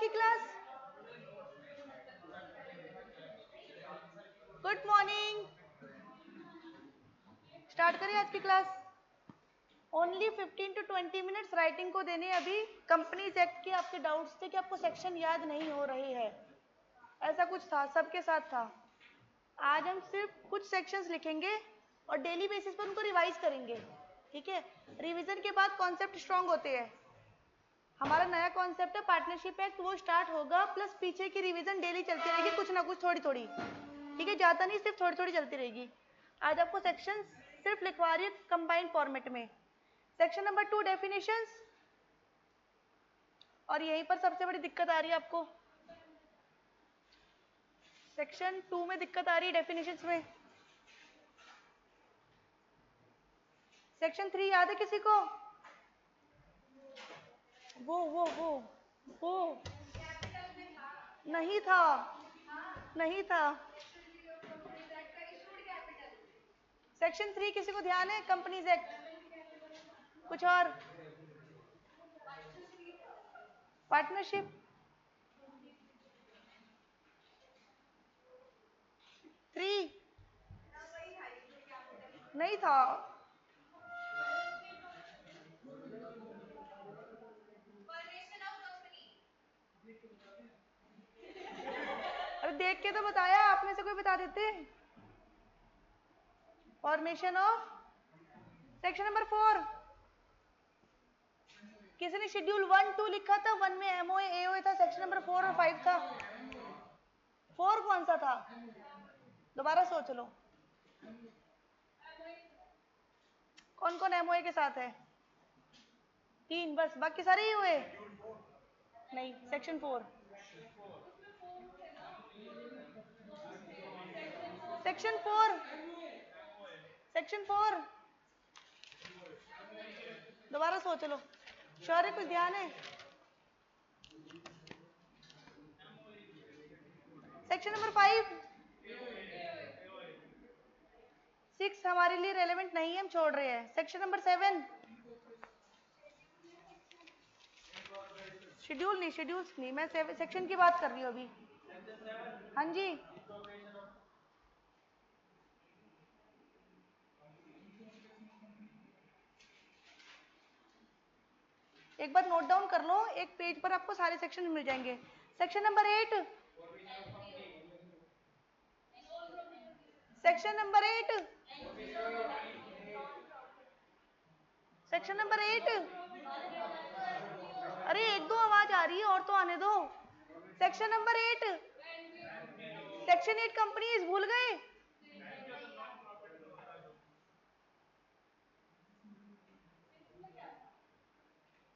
की class? Good morning. Start करें आज की class. Only 15 to 20 minutes writing को देने। अभी कंपनीज एक्ट के आपके डाउट्स थे कि आपको सेक्शन याद नहीं हो रहे हैं, ऐसा कुछ था, सबके साथ था। आज हम सिर्फ कुछ सेक्शंस लिखेंगे और डेली बेसिस पर उनको रिवाइज करेंगे, ठीक है? रिवीजन के बाद कॉन्सेप्ट स्ट्रांग होते हैं। हमारा नया कॉन्सेप्ट है पार्टनरशिप एक्ट, वो स्टार्ट होगा, प्लस पीछे की रिवीजन डेली चलती रहेगी, कुछ ना कुछ थोड़ी थोड़ी, ठीक है? ज्यादा नहीं, सिर्फ थोड़ी थोड़ी चलती रहेगी। आज आपको सेक्शन सिर्फ लिखवा रही है कंबाइंड फॉर्मेट में। सेक्शन नंबर 2 डेफिनेशंस, और यहीं पर सबसे बड़ी दिक्कत आ रही है आपको। सेक्शन 2 में दिक्कत आ रही है डेफिनेशंस में। सेक्शन 3 याद है किसी को? वो नहीं था, नहीं था। सेक्शन 3 किसी को ध्यान है? Companies act. कुछ और? पार्टनरशिप, थ्री नहीं था। अरे देख के तो बताया, आप में से कोई बता देते। Formation of, section number 4। किसी ने शेड्यूल 1 2 लिखा था? 1 में एमओए एओए था, सेक्शन नंबर 4 और 5 था। 4 कौन सा था? दोबारा सोच लो। कौन कौन एमओए के साथ है? 3 बस, बाकी सारे ही हुए? नहीं, सेक्शन 4। Section 4, section 4। दोबारा सोच लो। श्योर है? कुछ ध्यान है? सेक्शन नंबर 5, 6 हमारे लिए रेलेवेंट नहीं है, हम छोड़ रहे हैं। सेक्शन नंबर 7, शेड्यूल नहीं, शेड्यूल्स नहीं, मैं सेक्शन की बात कर रही हूँ अभी। हाँ जी, एक बार नोट डाउन कर लो, एक पेज पर आपको सारे सेक्शन मिल जाएंगे। Section number 8, section number 8, section number 8। अरे एक दो आवाज आ रही है, और तो आने दो। सेक्शन नंबर 8, सेक्शन 8 कंपनीज भूल गए?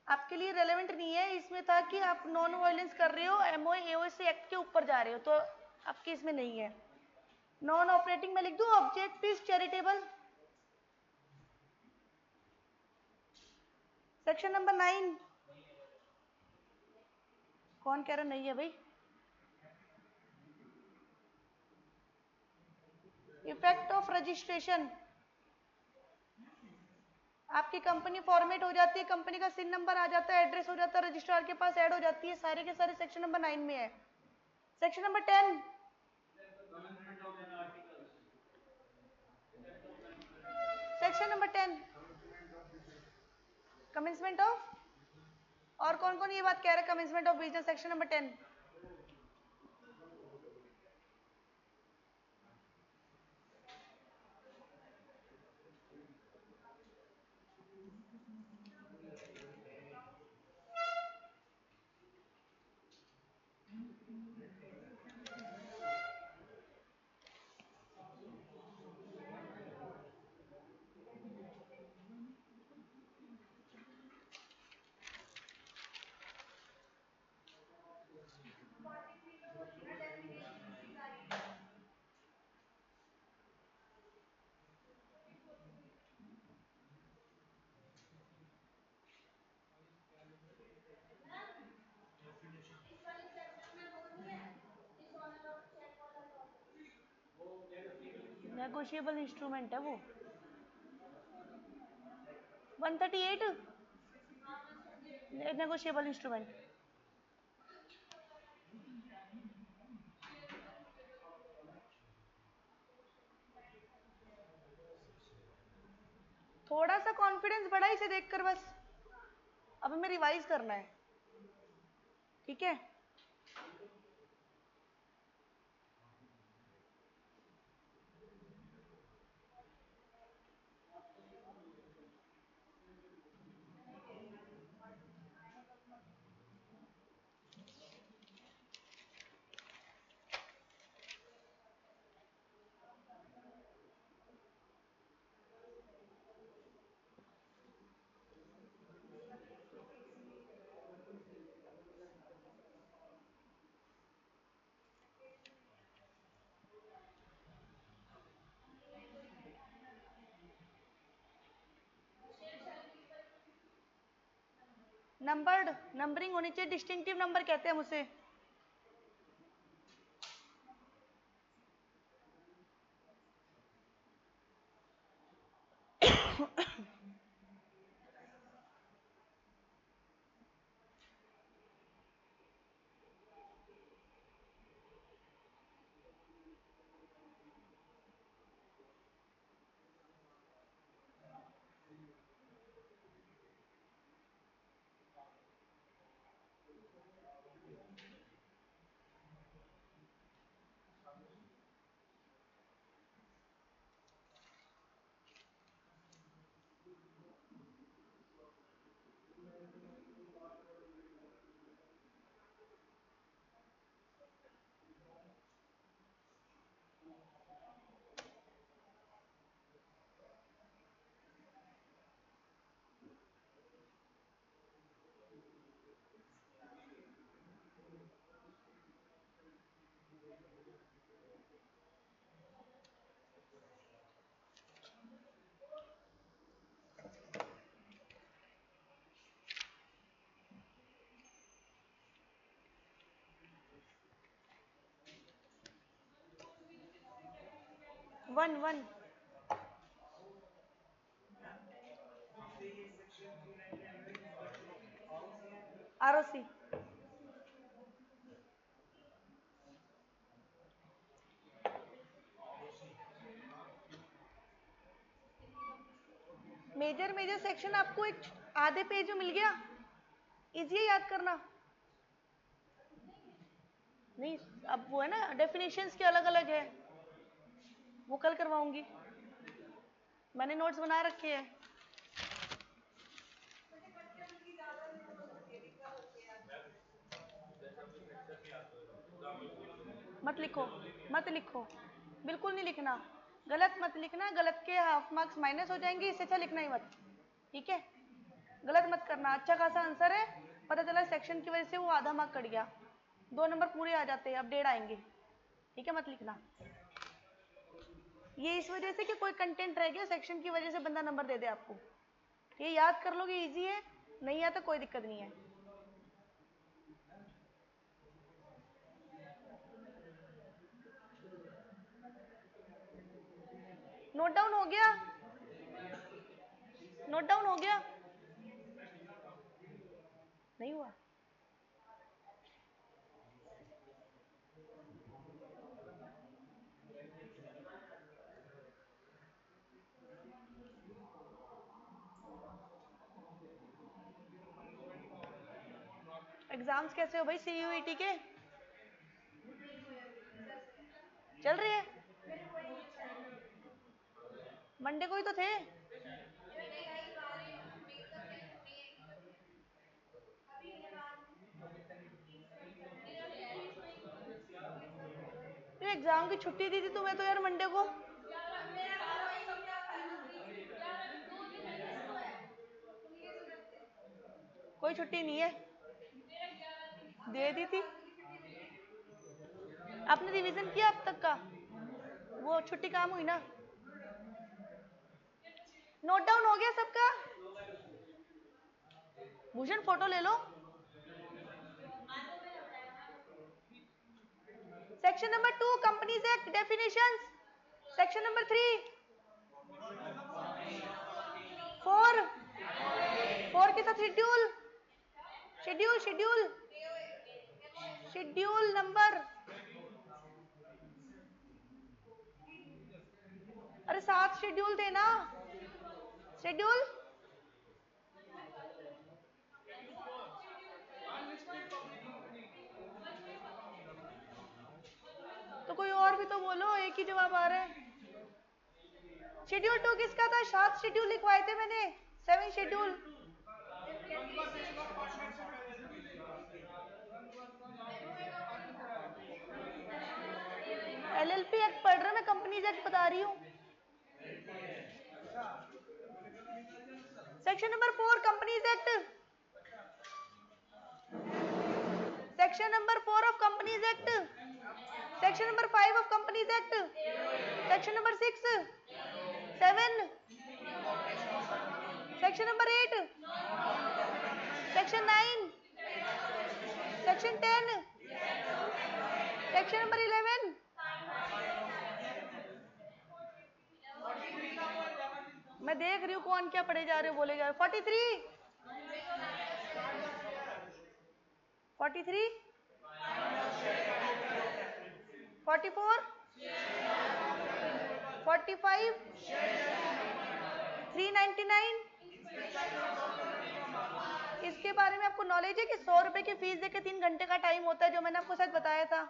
आपके लिए रेलेवेंट नहीं है, इसमें था कि आप नॉन वायलेंस कर रहे हो, एमओए एओए से एक्ट के ऊपर जा रहे हो, तो आपके इसमें नहीं है। नॉन ऑपरेटिंग में लिख दूं, object is charitable. Section number 9, कौन कह रहा नहीं है भाई? इफेक्ट ऑफ रजिस्ट्रेशन, आपकी कंपनी फॉर्मेट हो जाती है, कंपनी का सिन नंबर आ जाता है, एड्रेस हो जाता है, रजिस्ट्रार के पास ऐड हो जाती है, सारे के सारे सेक्शन नंबर 9 में है। Section number 10, section number 10 commencement of, और कौन कौन ये बात कह रहा है commencement of business? Section number 10। Negotiable instrument है वो। 138 नेगोशिएबल इंस्ट्रूमेंट। थोड़ा सा कॉन्फिडेंस बढ़ा इसे देखकर बस। अब हमें रिवाइज करना है, ठीक है। नंबर्ड, नंबरिंग होनी चाहिए, डिस्टिंक्टिव नंबर कहते हैं उसे। One one ROC। Major major section आपको एक आधे पेज में मिल गया, इजी है याद करना। नहीं, अब वो है ना, डेफिनेशंस के अलग अलग है, वो कल करवाऊंगी, मैंने नोट्स बना रखे हैं। मत लिखो, मत लिखो, बिल्कुल नहीं लिखना, गलत मत लिखना, गलत के हाफ मार्क्स माइनस हो जाएंगे, इससे अच्छा लिखना ही मत, ठीक है। गलत मत करना, अच्छा खासा आंसर है, पता चला सेक्शन की वजह से वो आधा मार्क कट गया, 2 नंबर पूरे आ जाते हैं, अब 1.5 आएंगे, ठीक है, मत लिखना। ये इस वजह से कि कोई कंटेंट रह गया सेक्शन की वजह से बंदा नंबर दे दे आपको, ये याद कर लोगे, इजी है, नहीं आता कोई दिक्कत नहीं है। नोट डाउन हो गया, नोट डाउन हो गया, नहीं हुआ। एग्जाम्स कैसे हो भाई CUET के, चल रही है, मंडे को ही तो थे। तो एग्जाम की छुट्टी दी थी तुम्हें तो यार मंडे को, कोई छुट्टी नहीं है, दे दी थी। आपने रिवीजन किया अब तक का, वो छुट्टी काम हुई ना, नोट डाउन हो गया सबका, भूषण फोटो ले लो। Section number 2 companies act definitions, section number 3 4, 4 के साथ schedule, schedule schedule schedule number, अरे 7 शेड्यूल थे ना, शेड्यूल तो कोई और भी तो बोलो, एक ही जवाब आ रहा है। शेड्यूल 2 किसका था? 7 शेड्यूल लिखवाए थे मैंने, 7 शेड्यूल। एलएलपी एक्ट पढ़ रहा, मैं कंपनीज एक्ट बता रही हूँ। Section number 4 companies act, section number 4 of companies act, section number 5 of companies act, section number 6, 7, section number 8, section 9, section 10, section number 11, मैं देख रही हूँ कौन क्या पढ़े जा रहे हो, बोले जा रहे हो। 43, 43, 44, 45, 399। इसके बारे में आपको नॉलेज है कि 100 रुपए की फीस देके 3 घंटे का टाइम होता है, जो मैंने आपको शायद बताया था।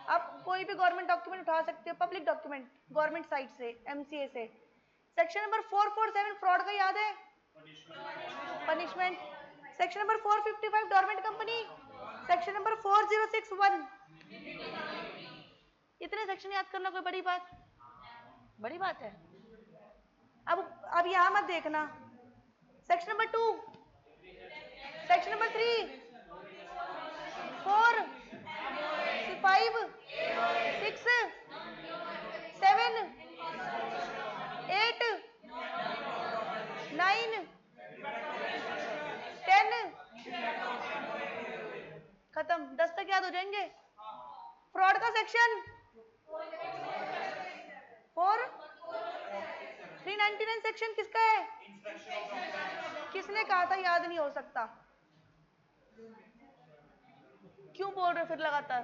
आप कोई भी गवर्नमेंट डॉक्यूमेंट उठा सकते हो, पब्लिक डॉक्यूमेंट गवर्नमेंट साइट से, एमसीए से। सेक्शन नंबर 447 फ्रॉड का याद है, punishment. Section number 455 dormant company, section number 4061। इतने सेक्शन याद करना कोई बड़ी बात है? अब यहां मत देखना। सेक्शन नंबर 2, सेक्शन नंबर 3, 4, 5, 6, 7, 8, 9, 10, खत्म। 10 तक याद हो जाएंगे। फ्रॉड का सेक्शन 4, 399 सेक्शन किसका है? किसने कहा था याद नहीं हो सकता? क्यों बोल रहे हो फिर लगातार?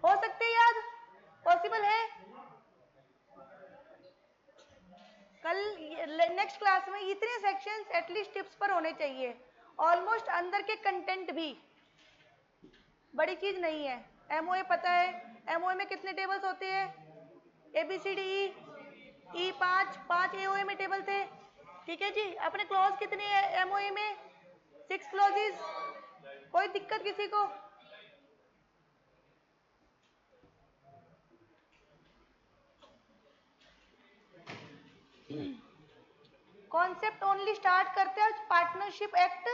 हो सकते याद, पॉसिबल है। कल नेक्स्ट क्लास में इतने सेक्शंस एटलीस्ट टिप्स पर होने चाहिए, ऑलमोस्ट अंदर के कंटेंट भी, बड़ी चीज नहीं है। एमओए पता है, एमओए में कितने टेबल्स होते हैं? ABCDE, ई 5 एओए में टेबल थे, ठीक है जी। अपने क्लॉज कितने हैं एमओए में? 6 क्लॉजेस। कोई दिक्कत किसी को? कॉन्सेप्ट ओनली स्टार्ट करते हैं पार्टनरशिप एक्ट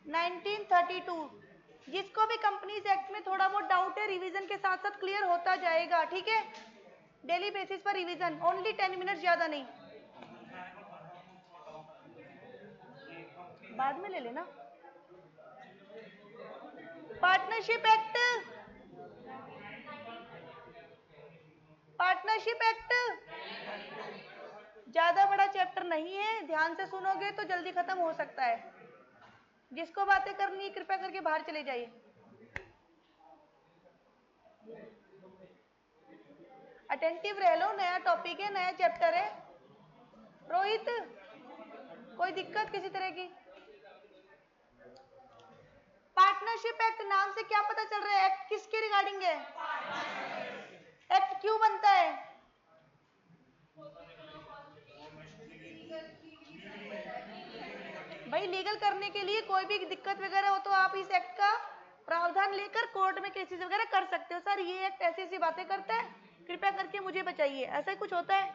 1932। जिसको भी कंपनीज एक्ट में थोड़ा बहुत डाउट है, रिवीजन के साथ साथ क्लियर होता जाएगा, ठीक है। डेली बेसिस पर रिवीजन, ओनली 10 मिनट, ज्यादा नहीं। बाद में ले लेना। पार्टनरशिप एक्ट, पार्टनरशिप एक्ट ज्यादा बड़ा चैप्टर नहीं है, ध्यान से सुनोगे तो जल्दी खत्म हो सकता है। जिसको बातें करनी है कृपया करके बाहर चले जाइए। अटेंटिव रह लो, नया टॉपिक है, नया चैप्टर है। रोहित, कोई दिक्कत किसी तरह की? पार्टनरशिप एक्ट नाम से क्या पता चल रहा है? एक्ट किसके रिगार्डिंग है? एक्ट क्यों बनता है? भाई लीगल करने के लिए कोई भी दिक्कत वगैरह हो तो आप इस एक्ट का प्रावधान लेकर कोर्ट में केसेस वगैरह कर सकते हो। सर ये एक्ट ऐसी ऐसी बातें करता है, कृपया करके मुझे बताइए, ऐसा ही कुछ होता है।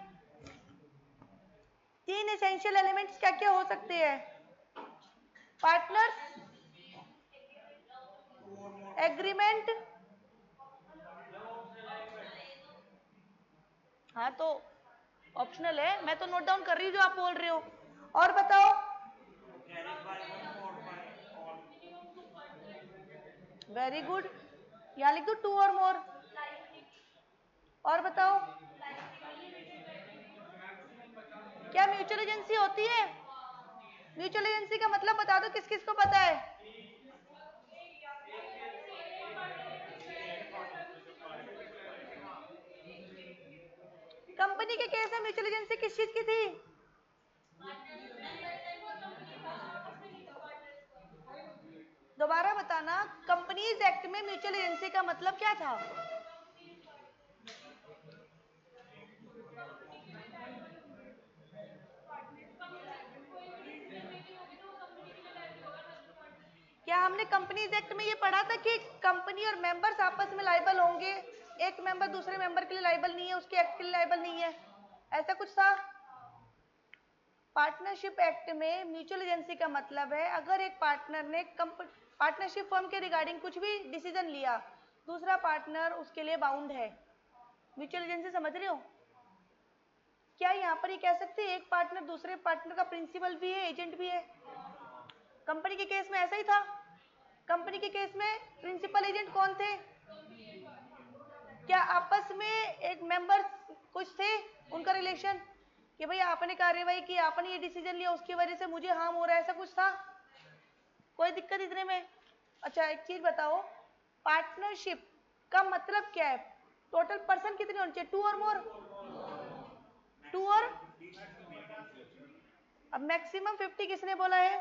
3 एसेंशियल एलिमेंट्स क्या क्या हो सकते हैं? पार्टनर्स, एग्रीमेंट, हाँ तो ऑप्शनल है, मैं तो नोट डाउन कर रही हूँ जो आप बोल रहे हो। और बताओ। वेरी गुड, यहाँ लिख दो 2 और मोर। और बताओ, क्या म्यूचुअल एजेंसी होती है? म्यूचुअल एजेंसी का मतलब बता दो किस किस को पता है? कंपनी के केस में म्यूचुअल एजेंसी किस चीज की थी? दोबारा बताना, कंपनीज एक्ट में म्यूचुअल एजेंसी का मतलब क्या था? क्या हमने कंपनीज एक्ट में ये पढ़ा था कि कंपनी और मेंबर्स आपस में लायबल होंगे, एक मेंबर दूसरे मेंबर के लिए लायबल नहीं है, उसके एक्ट के लिए लायबल नहीं है, ऐसा कुछ था? पार्टनरशिप एक्ट में म्यूचुअल एजेंसी का मतलब है अगर एक पार्टनर ने पार्टनरशिप फर्म के रिगार्डिंग कुछ भी डिसीजन लिया, दूसरा पार्टनर उसके लिए बाउंड है। म्यूचुअल एजेंसी समझ रहे हो? क्या यहाँ पर ये कह सकते हैं एक पार्टनर दूसरे पार्टनर का प्रिंसिपल भी है, एजेंट भी है? कंपनी के केस में ऐसा ही था। कंपनी के केस में प्रिंसिपल एजेंट कौन थे? क्या आपस में एक मेंबर कुछ थे उनका रिलेशन कि भाई आपने कार्यवाही की, आपने ये डिसीजन लिया, उसकी वजह से मुझे हार्म हो रहा है, ऐसा कुछ था? कोई दिक्कत इतने में? अच्छा एक चीज बताओ, पार्टनरशिप का मतलब क्या है? टोटल पर्सन कितने होने चाहिए? 2 और मोर? 2 और अब मैक्सिमम 50 किसने बोला है?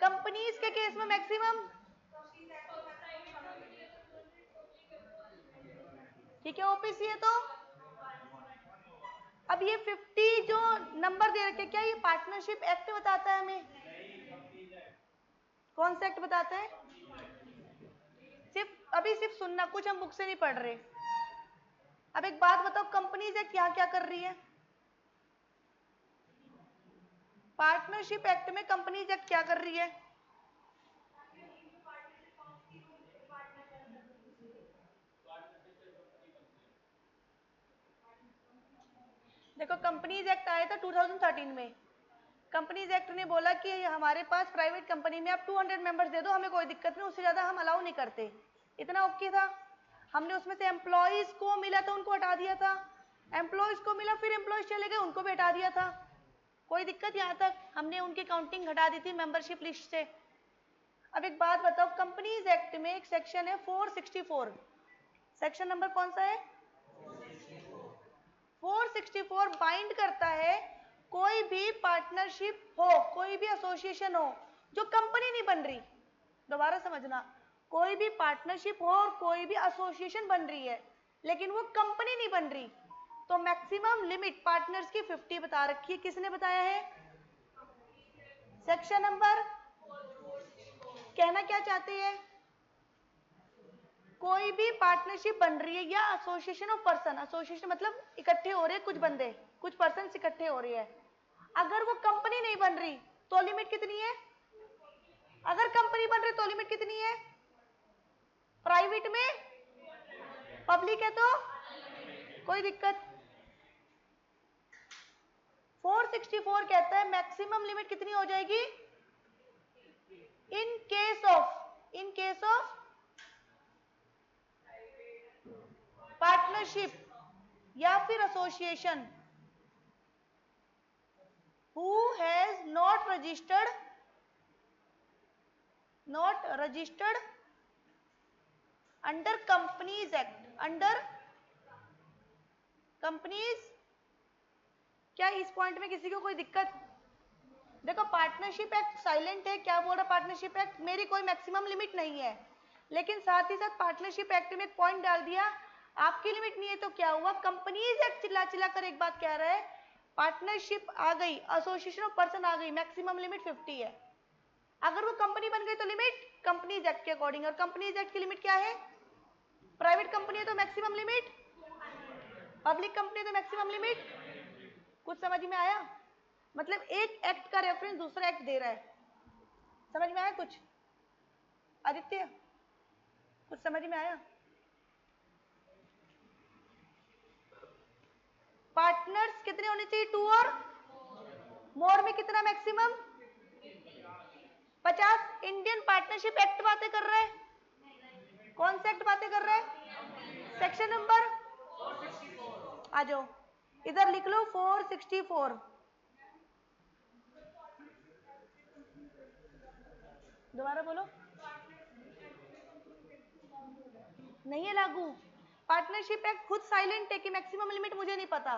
कंपनीज के केस में मैक्सिमम, ठीक है, ओपीसी है तो अब ये 50 जो नंबर दे रखे, क्या ये पार्टनरशिप एक्ट बताता है हमें? कौन सा एक्ट बताता है? सिर्फ सुनना, कुछ हम बुक से नहीं पढ़ रहे। अब एक बात बताओ, कंपनीज एक्ट यहाँ क्या कर रही है? पार्टनरशिप एक्ट में कंपनीज एक्ट क्या कर रही है? देखो कंपनीज एक्ट आया था 2013 में। कंपनीज एक्ट ने बोला कि हमारे पास प्राइवेट कंपनी में आप 200 मेंबर्स दे दो, हमें कोई दिक्कत नहीं, उससे ज्यादा हम अलाउ नहीं करते। इतना ओके था। हमने उसमें से एम्प्लॉयज को मिला था उनको हटा दिया था, एम्प्लॉयज को मिला फिर एम्प्लॉयज चले गए उनको भी हटा दिया था। कोई दिक्कत? यहाँ तक हमने उनकी काउंटिंग हटा दी थी मेंबरशिप लिस्ट से। अब एक बात बताओ, कंपनीज एक्ट में एक सेक्शन है 464, सेक्शन नंबर कौन सा है? 464 बाइंड करता है कोई भी पार्टनरशिप हो, कोई भी एसोसिएशन हो जो कंपनी नहीं बन रही। दोबारा समझना, कोई भी पार्टनरशिप हो और कोई भी एसोसिएशन बन रही है लेकिन वो कंपनी नहीं बन रही, तो मैक्सिमम लिमिट पार्टनर्स की 50 बता रखी है। किसने बताया है? Section number. कहना क्या चाहते हैं? कोई भी पार्टनरशिप बन रही है या एसोसिएशन ऑफ पर्सन, एसोसिएशन मतलब इकट्ठे हो रहे हैं कुछ बंदे, कुछ पर्सन इकट्ठे हो रहे हैं, अगर वो कंपनी नहीं बन रही तो लिमिट कितनी है? अगर कंपनी बन रही तो लिमिट कितनी है? प्राइवेट में, पब्लिक है तो कोई दिक्कत? 464 कहता है मैक्सिमम लिमिट कितनी हो जाएगी? इन केस ऑफ पार्टनरशिप या फिर association who has not registered under companies act, under companies. क्या इस पॉइंट में किसी को कोई दिक्कत? देखो पार्टनरशिप एक्ट साइलेंट है, क्या बोल रहा पार्टनरशिप एक्ट? मेरी कोई मैक्सिमम लिमिट नहीं है, लेकिन साथ ही साथ पार्टनरशिप एक्ट में एक पॉइंट डाल दिया आपकी लिमिट नहीं है, तो क्या हुआ? कंपनीज एक्ट चिल्ला चिल्ला कर एक बात कह रहा है, पार्टनरशिप आ गई, एसोसिएशन ऑफ पर्सन आ गई, मैक्सिमम लिमिट 50 है। अगर वो कंपनी बन गई तो लिमिट कंपनीज एक्ट के अकॉर्डिंग, और कंपनीज एक्ट की लिमिट क्या है? प्राइवेट कंपनी है तो मैक्सिमम लिमिट, पब्लिक कंपनी है तो मैक्सिमम लिमिट। कुछ समझ में आया? मतलब एक एक्ट का रेफरेंस दूसरा एक्ट दे रहा है। समझ में आया कुछ? आदित्य कुछ समझ में आया? पार्टनर्स कितने होने चाहिए? 2 और मोर में कितना मैक्सिमम? 50। इंडियन पार्टनरशिप एक्ट बातें कर रहा है, कौन सा एक्ट बातें कर रहा है? सेक्शन नंबर, आ जाओ इधर लिख लो 464। दोबारा बोलो। नहीं है लागू, पार्टनरशिप एक्ट खुद साइलेंट है कि मैक्सिमम लिमिट मुझे नहीं पता,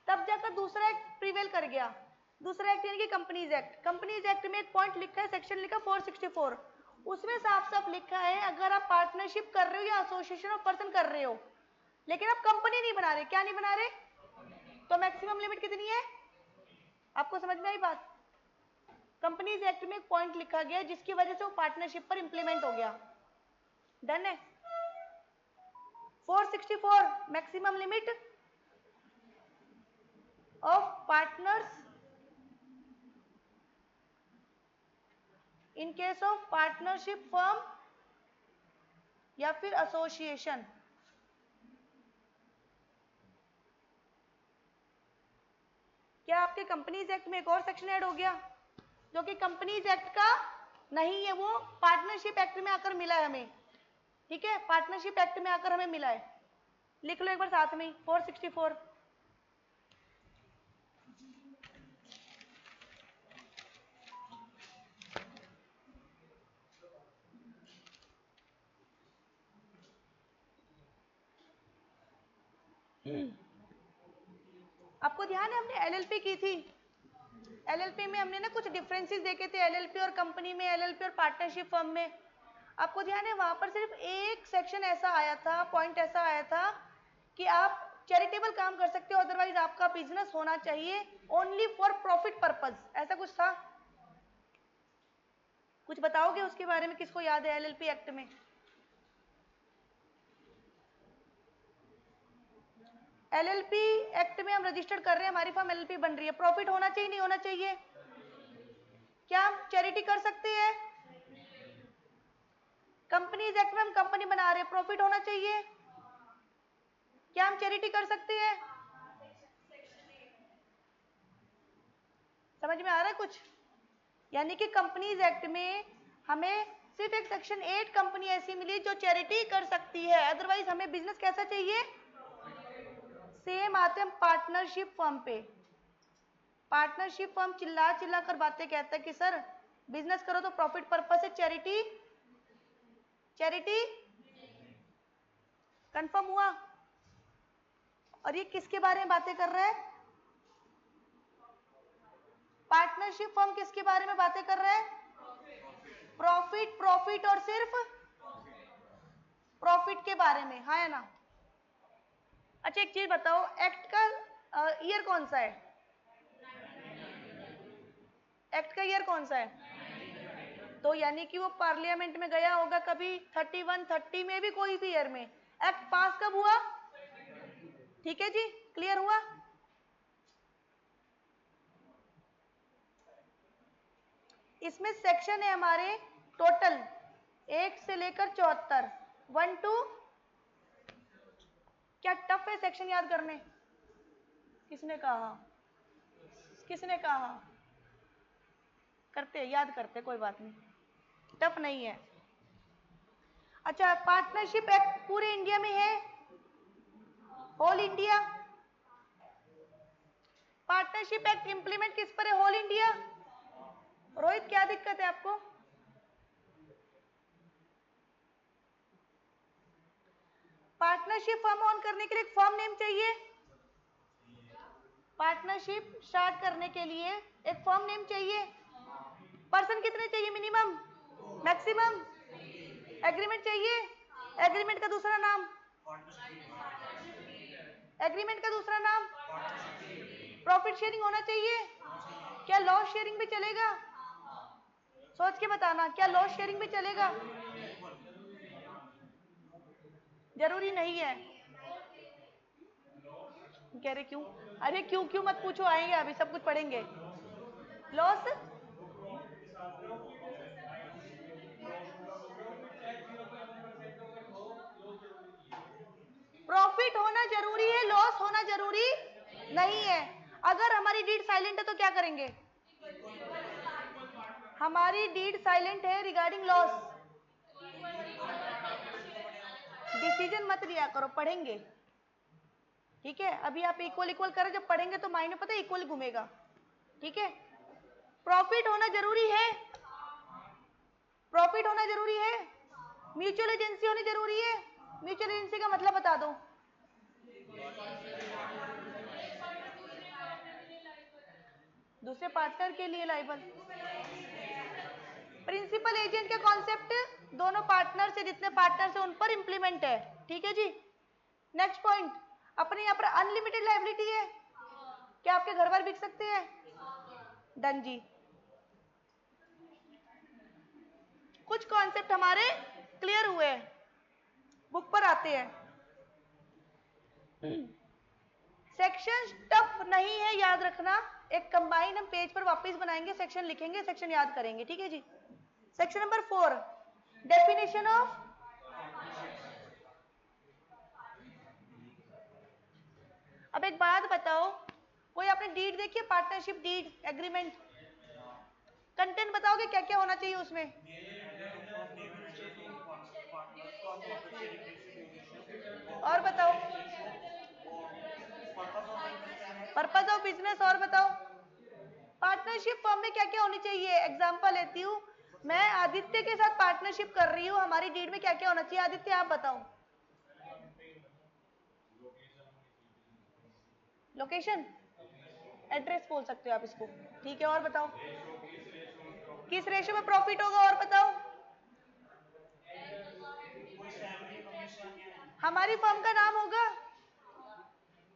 तब जाकर दूसरा एक्ट प्रिवेल कर गया। दूसरा एक्ट यानी कि कंपनीज एक्ट। कंपनीज एक्ट में एक पॉइंट लिखा है, सेक्शन लिखा 464, उसमें साफ साफ लिखा है अगर आप पार्टनरशिप कर रहे हो या एसोसिएशन ऑफ पर्सन कर रहे हो लेकिन आप कंपनी नहीं बना रहे, क्या नहीं बना रहे, तो मैक्सिमम लिमिट कितनी है, आपको समझ में आई बात? कंपनीज एक्ट में एक पॉइंट लिखा गया जिसकी वजह से वो पार्टनरशिप पर इंप्लीमेंट हो गया। डन है। 464 maximum limit of partners in case of partnership firm या फिर एसोसिएशन। क्या आपके कंपनीज एक्ट में एक और सेक्शन ऐड हो गया जो कि कंपनीज एक्ट का नहीं है, वो पार्टनरशिप एक्ट में आकर मिला है हमें, ठीक है, पार्टनरशिप एक्ट में आकर हमें मिला है। लिख लो एक बार साथ में ही 464। आपको ध्यान है हमने एलएलपी की थी, एलएलपी में हमने ना कुछ डिफरेंसेस देखे थे, एलएलपी और कंपनी में, एलएलपी और पार्टनरशिप फर्म में। आपको ध्यान है वहां पर सिर्फ एक सेक्शन ऐसा आया था, पॉइंट ऐसा आया था कि आप चैरिटेबल काम कर सकते हो, अदरवाइज आपका बिजनेस होना चाहिए ओनली फॉर प्रॉफिट पर्पज, ऐसा कुछ था। कुछ बताओगे उसके बारे में, किसको याद है एलएलपी एक्ट में? एलएलपी एक्ट में हम रजिस्टर्ड कर रहे हैं, हमारी फर्म एलएलपी बन रही है, प्रॉफिट होना चाहिए नहीं होना चाहिए? क्या हम चैरिटी कर सकते हैं? कंपनीज एक्ट में हम कंपनी बना रहे हैं, प्रॉफिट होना चाहिए? क्या हम चैरिटी कर सकते हैं? समझ में आ रहा है कुछ? यानी कि कंपनीज एक्ट में हमें सिर्फ एक सेक्शन 8 कंपनी ऐसी मिली जो चैरिटी कर सकती है, अदरवाइज हमें बिजनेस कैसा चाहिए? सेम आते हम पार्टनरशिप फर्म पे। पार्टनरशिप फर्म चिल्ला चिल्ला कर बातें कहता है कि सर बिजनेस करो तो प्रॉफिट पर्पस से, चैरिटी चैरिटी कंफर्म हुआ? और ये किसके बारे में बातें कर रहा है? पार्टनरशिप फर्म किसके बारे में बातें कर रहा है? प्रॉफिट, प्रॉफिट और सिर्फ प्रॉफिट के बारे में, हाँ या ना? अच्छा एक चीज बताओ, एक्ट का ईयर कौन सा है? एक्ट का ईयर कौन सा है? तो यानी कि वो पार्लियामेंट में गया होगा कभी 31, 30 में भी, कोई भी ईयर में। एक्ट पास कब हुआ? ठीक है जी, क्लियर हुआ? इसमें सेक्शन है हमारे टोटल 1 से लेकर 74, 1 टू। क्या टफ है सेक्शन याद करने? किसने कहा? किसने कहा? करते याद करते, कोई बात नहीं, टफ नहीं है। अच्छा, पार्टनरशिप एक्ट पूरे इंडिया में है, whole India? Partnership act implement किस पर है? Whole India. रोहित क्या दिक्कत है आपको? पार्टनरशिप फॉर्म ऑन करने के लिए एक फॉर्म नेम चाहिए, पार्टनरशिप स्टार्ट करने के लिए एक फॉर्म नेम चाहिए। पर्सन कितने चाहिए मिनिमम, मैक्सिमम? एग्रीमेंट चाहिए, एग्रीमेंट का दूसरा नाम, एग्रीमेंट का दूसरा नाम प्रॉफिट शेयरिंग होना चाहिए। क्या लॉस शेयरिंग भी चलेगा? सोच के बताना, क्या लॉस शेयरिंग भी चलेगा? जरूरी नहीं है। कह रहे क्यों? अरे क्यों क्यों मत पूछो, आएंगे अभी सब कुछ पढ़ेंगे। लॉस प्रॉफिट होना जरूरी है, लॉस होना जरूरी नहीं है। अगर हमारी डीड साइलेंट है तो क्या करेंगे? हमारी डीड साइलेंट है रिगार्डिंग लॉस, डिसीजन मत लिया करो, पढ़ेंगे, ठीक है? अभी आप इक्वल इक्वल करें, जब पढ़ेंगे तो माइंड में पता है इक्वल घूमेगा, ठीक है? प्रॉफिट होना जरूरी है, प्रॉफिट होना जरूरी है, म्यूचुअल एजेंसी होनी जरूरी है, म्यूचुअल एजेंसी का मतलब बता दो। दूसरे पार्टनर के लिए लाइबल। प्रिंसिपल एजेंट का कॉन्सेप्ट दोनों पार्टनर से, जितने पार्टनर से उन पर इंप्लीमेंट है, ठीक है जी। नेक्स्ट पॉइंट, अपने यहाँ पर अनलिमिटेड लाइबिलिटी है, क्या आपके घर पर बिक सकते हैं? डन जी। कुछ कॉन्सेप्ट हमारे क्लियर हुए हैं, बुक पर आते हैं। सेक्शन टफ नहीं है, याद रखना। एक कंबाइन हम पेज पर वापस बनाएंगे, सेक्शन लिखेंगे, सेक्शन याद करेंगे, ठीक है जी। Section number 4, definition of. अब एक बात बताओ, कोई आपने डीड देखी है? पार्टनरशिप डीड एग्रीमेंट, कंटेंट बताओगे क्या क्या होना चाहिए उसमें? और बताओ। पर्पस ऑफ बिजनेस, और बताओ। पार्टनरशिप फॉर्म में क्या क्या होनी चाहिए? एग्जांपल लेती हूँ, मैं आदित्य के साथ पार्टनरशिप कर रही हूँ, हमारी डीड में क्या क्या होना चाहिए? आदित्य आप बताओ। लोकेशन, एड्रेस बोल सकते हो आप इसको, ठीक है। और बताओ किस रेशो में प्रॉफिट होगा? और बताओ। हमारी फर्म का नाम होगा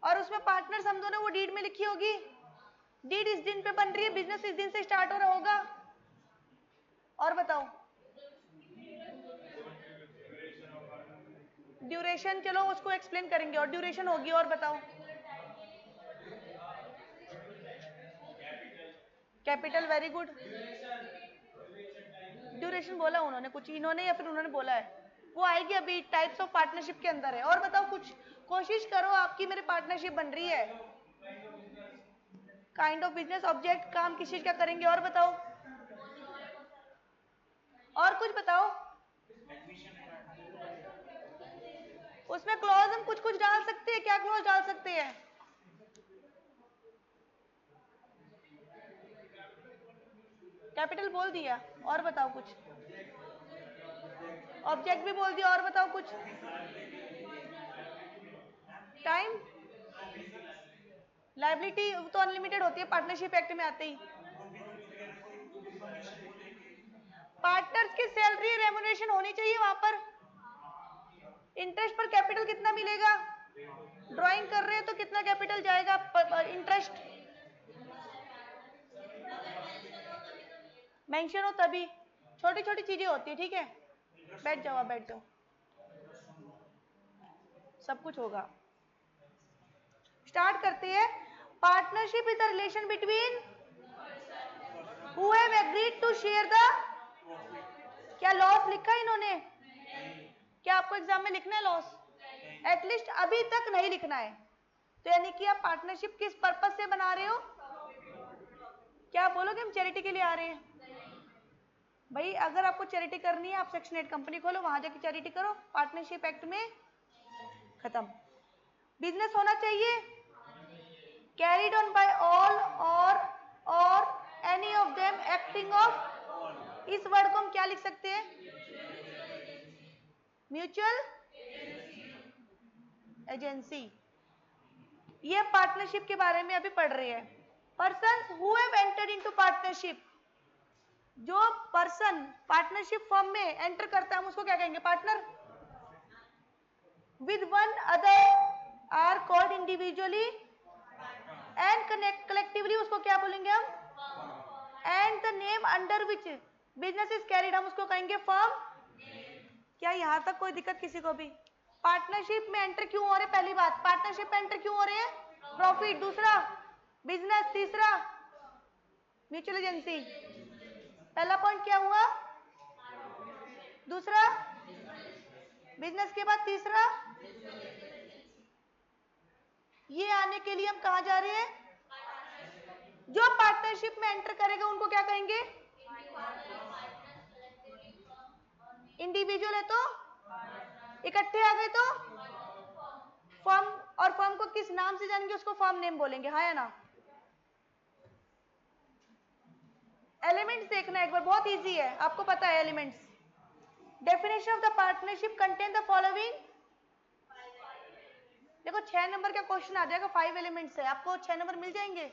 और उसमें पार्टनर्स हम दोनों, वो डीड में लिखी होगी। डीड इस दिन पे बन रही है, बिजनेस इस दिन से स्टार्ट हो रहा होगा। और बताओ। ड्यूरेशन, चलो उसको एक्सप्लेन करेंगे, और ड्यूरेशन होगी। और बताओ। Capital, very good. ड्यूरेशन बोला उन्होंने, कुछ इन्होंने या फिर उन्होंने बोला है? वो आएगी अभी, टाइप्स ऑफ पार्टनरशिप के अंदर है। और बताओ कुछ, कोशिश करो, आपकी मेरे पार्टनरशिप बन रही है। काइंड ऑफ बिजनेस, ऑब्जेक्ट, काम किस चीज का करेंगे? और बताओ। और कुछ बताओ। उसमें क्लॉज हम कुछ कुछ डाल सकते हैं, क्या क्लॉज डाल सकते हैं? कैपिटल बोल दिया, और बताओ कुछ। ऑब्जेक्ट भी बोल दिया, और बताओ कुछ। टाइम, लाइबिलिटी तो अनलिमिटेड होती है पार्टनरशिप एक्ट में आते ही। पार्टनर्स की सैलरी रेम्युनरेशन होनी चाहिए वहां पर। इंटरेस्ट पर कैपिटल कितना मिलेगा? ड्राइंग कर रहे हैं तो कितना कैपिटल जाएगा? इंटरेस्ट मेंशन हो तभी, छोटी छोटी चीजें होती है, ठीक है। बैठ जाओ, आप बैठ जाओ, सब कुछ होगा। स्टार्ट करते हैं। Partnership is the relation between who have agreed to share the. क्या लॉस लिखा है इन्होंने? क्या आपको एग्जाम में लिखना है लॉस? एटलीस्ट अभी तक नहीं लिखना है। तो यानी कि आप पार्टनरशिप किस पर्पस से बना रहे हो? क्या आप बोलोगे हम चैरिटी के लिए आ रहे हैं? भाई अगर आपको चैरिटी करनी है, आप सेक्शन 8 कंपनी खोलो, वहां जाके चैरिटी करो। पार्टनरशिप एक्ट में खत्म। बिजनेस होना चाहिए, carried on by all or any of them acting of. इस वर्ड को हम क्या लिख सकते हैं? Mutual agency. ये पार्टनरशिप के बारे में अभी पढ़ रहे हैं। Persons who have entered into partnership, जो पर्सन पार्टनरशिप फर्म में एंटर करता है हम उसको क्या कहेंगे? Partner. With one other are called individually and collectively, उसको क्या बोलेंगे हम? And the name under which business is carried, हम उसको कहेंगे फर्म। क्या यहां तक कोई दिक्कत किसी को भी? पार्टनरशिप में एंटर क्यों हो रहे? पहली बात, पार्टनरशिप में एंटर क्यों हो रहे हैं? प्रॉफिट। दूसरा बिजनेस। तीसरा म्यूचुअल एजेंसी। पहला पॉइंट क्या हुआ? दूसरा बिजनेस के बाद तीसरा। ये आने के लिए हम कहा जा रहे हैं? जो पार्टनरशिप में एंटर करेगा उनको क्या कहेंगे? इंडिविजुअल है तो इकट्ठे आ गए तो फर्म, और फर्म को किस नाम से जानेंगे? उसको फर्म नेम बोलेंगे, हाँ या ना? एलिमेंट्स देखना एक बार, बहुत इजी है, आपको पता है elements. Definition of the partnership contain the following. देखो 6 नंबर का क्वेश्चन आ जाएगा, 5 एलिमेंट्स है, आपको 6 नंबर मिल जाएंगे।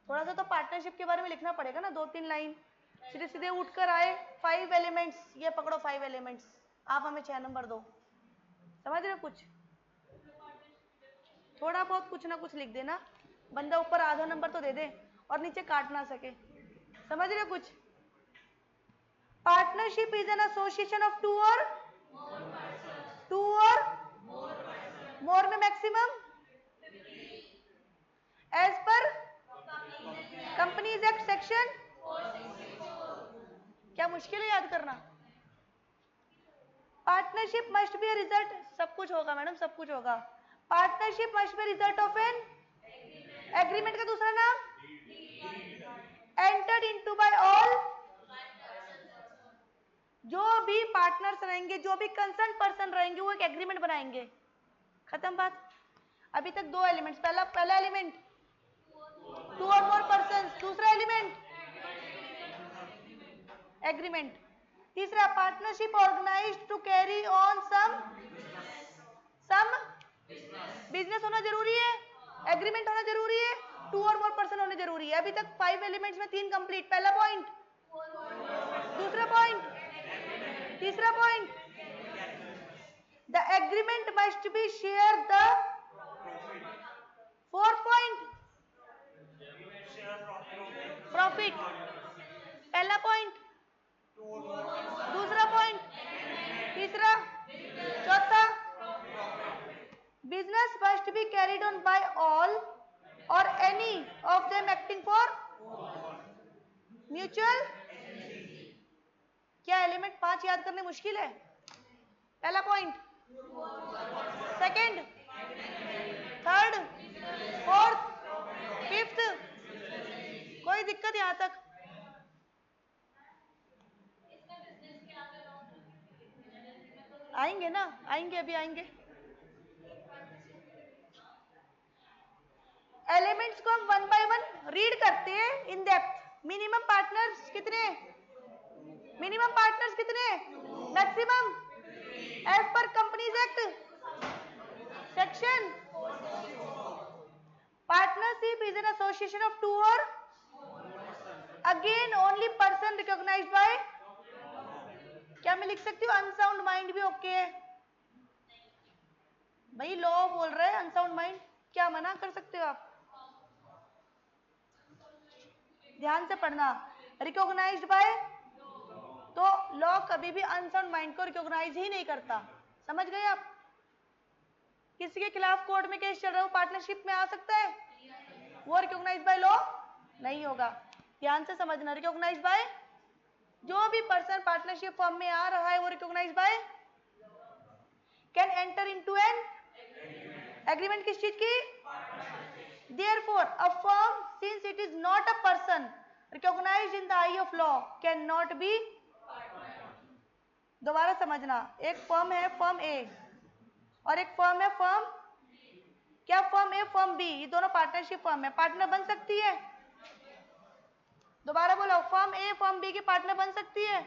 थोड़ा सा तो पार्टनरशिप के बारे में लिखना पड़ेगा ना, 2-3 लाइन। सीधे सीधे उठकर आए 5 एलिमेंट्स, ये पकड़ो 5 एलिमेंट्स, आप हमें 6 नंबर दो। समझ रहे हो? कुछ थोड़ा बहुत कुछ ना कुछ लिख देना, बंदा ऊपर आधा नंबर तो दे दे और नीचे काट ना सके। समझ रहे हो? कुछ partnership is an association of two और मोर में maximum as per companies act section. क्या मुश्किल है याद करना? Partnership must be a result, सब कुछ होगा मैडम, सब कुछ होगा। Partnership must be result of an agreement का दूसरा नाम एंटर्ड इनटू बाय ऑल। जो भी पार्टनर्स रहेंगे, जो भी कंसर्न पर्सन रहेंगे, वो एक एग्रीमेंट बनाएंगे। खत्म बात। अभी तक 2 एलिमेंट्स, पहला एलिमेंट 2 और मोर पर्सन, दूसरा एलिमेंट एग्रीमेंट, तीसरा partnership organized to carry on some business होना जरूरी है, एग्रीमेंट होना जरूरी है, 2 और मोर पर्सन होने जरूरी है। अभी तक 5 एलिमेंट्स में 3 कंप्लीट। पहला पॉइंट, दूसरा पॉइंट, तीसरा point, the agreement must be share the fourth point profit. पहला पॉइंट, दूसरा पॉइंट, तीसरा, चौथा, business must be carried on by all or any of them acting for mutual. क्या एलिमेंट 5 याद करने मुश्किल है? पहला point, second, third, fourth, fifth, कोई दिक्कत यहां तक? आएंगे ना, आएंगे, अभी आएंगे। एलिमेंट्स को हम 1 बाय 1 रीड करते हैं इन डेप्थ। मिनिमम पार्टनर्स कितने? Maximum as per companies act section. Partnership is an association of 2 और again only person recognised by. क्या मैं लिख सकती हूँ अनसाउंड माइंड भी ओके है? भाई लॉ बोल रहे हैं अनसाउंड माइंड, क्या मना कर सकते हो आप? ध्यान से पढ़ना, रिकॉग्नाइज्ड बाय, तो लॉ कभी भी अनसाउंड माइंड को रिकॉग्नाइज ही नहीं करता। समझ गए आप? किसी के खिलाफ कोर्ट में केस चल रहा है, वो पार्टनरशिप में आ सकता है? वो रिकॉग्नाइज बाय लॉ नहीं होगा। ध्यान से समझना, रिकॉग्नाइज बाय, जो भी पर्सन पार्टनरशिप फॉर्म में आ रहा है वो recognise by can enter into an agreement. किस चीज की? Therefore, a firm, since it is not a person recognized in the eye of law, cannot be। दोबारा समझना, एक फर्म है फर्म ए और एक फर्म है फर्म, क्या फर्म ए फर्म बी, ये दोनों पार्टनरशिप फर्म है, पार्टनर बन सकती है? दोबारा बोलो, फर्म ए फर्म बी की पार्टनर बन सकती है?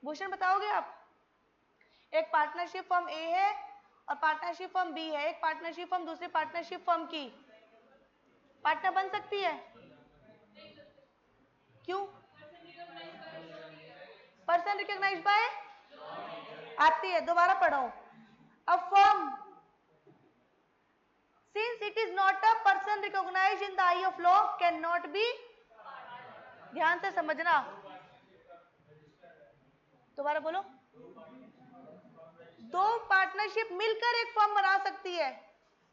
भूषण बताओगे आप? एक पार्टनरशिप फर्म ए है और पार्टनरशिप फर्म बी है, एक पार्टनरशिप फर्म दूसरी पार्टनरशिप फर्म की पार्टनर बन सकती है? क्यों? पर्सन रिकॉग्नाइज्ड बाय आती है। दोबारा पढ़ो, a firm since it is not a person recognised in the eye of law can not be. ध्यान से समझना, दोबारा बोलो। दो पार्टनरशिप मिलकर एक फर्म बना सकती है,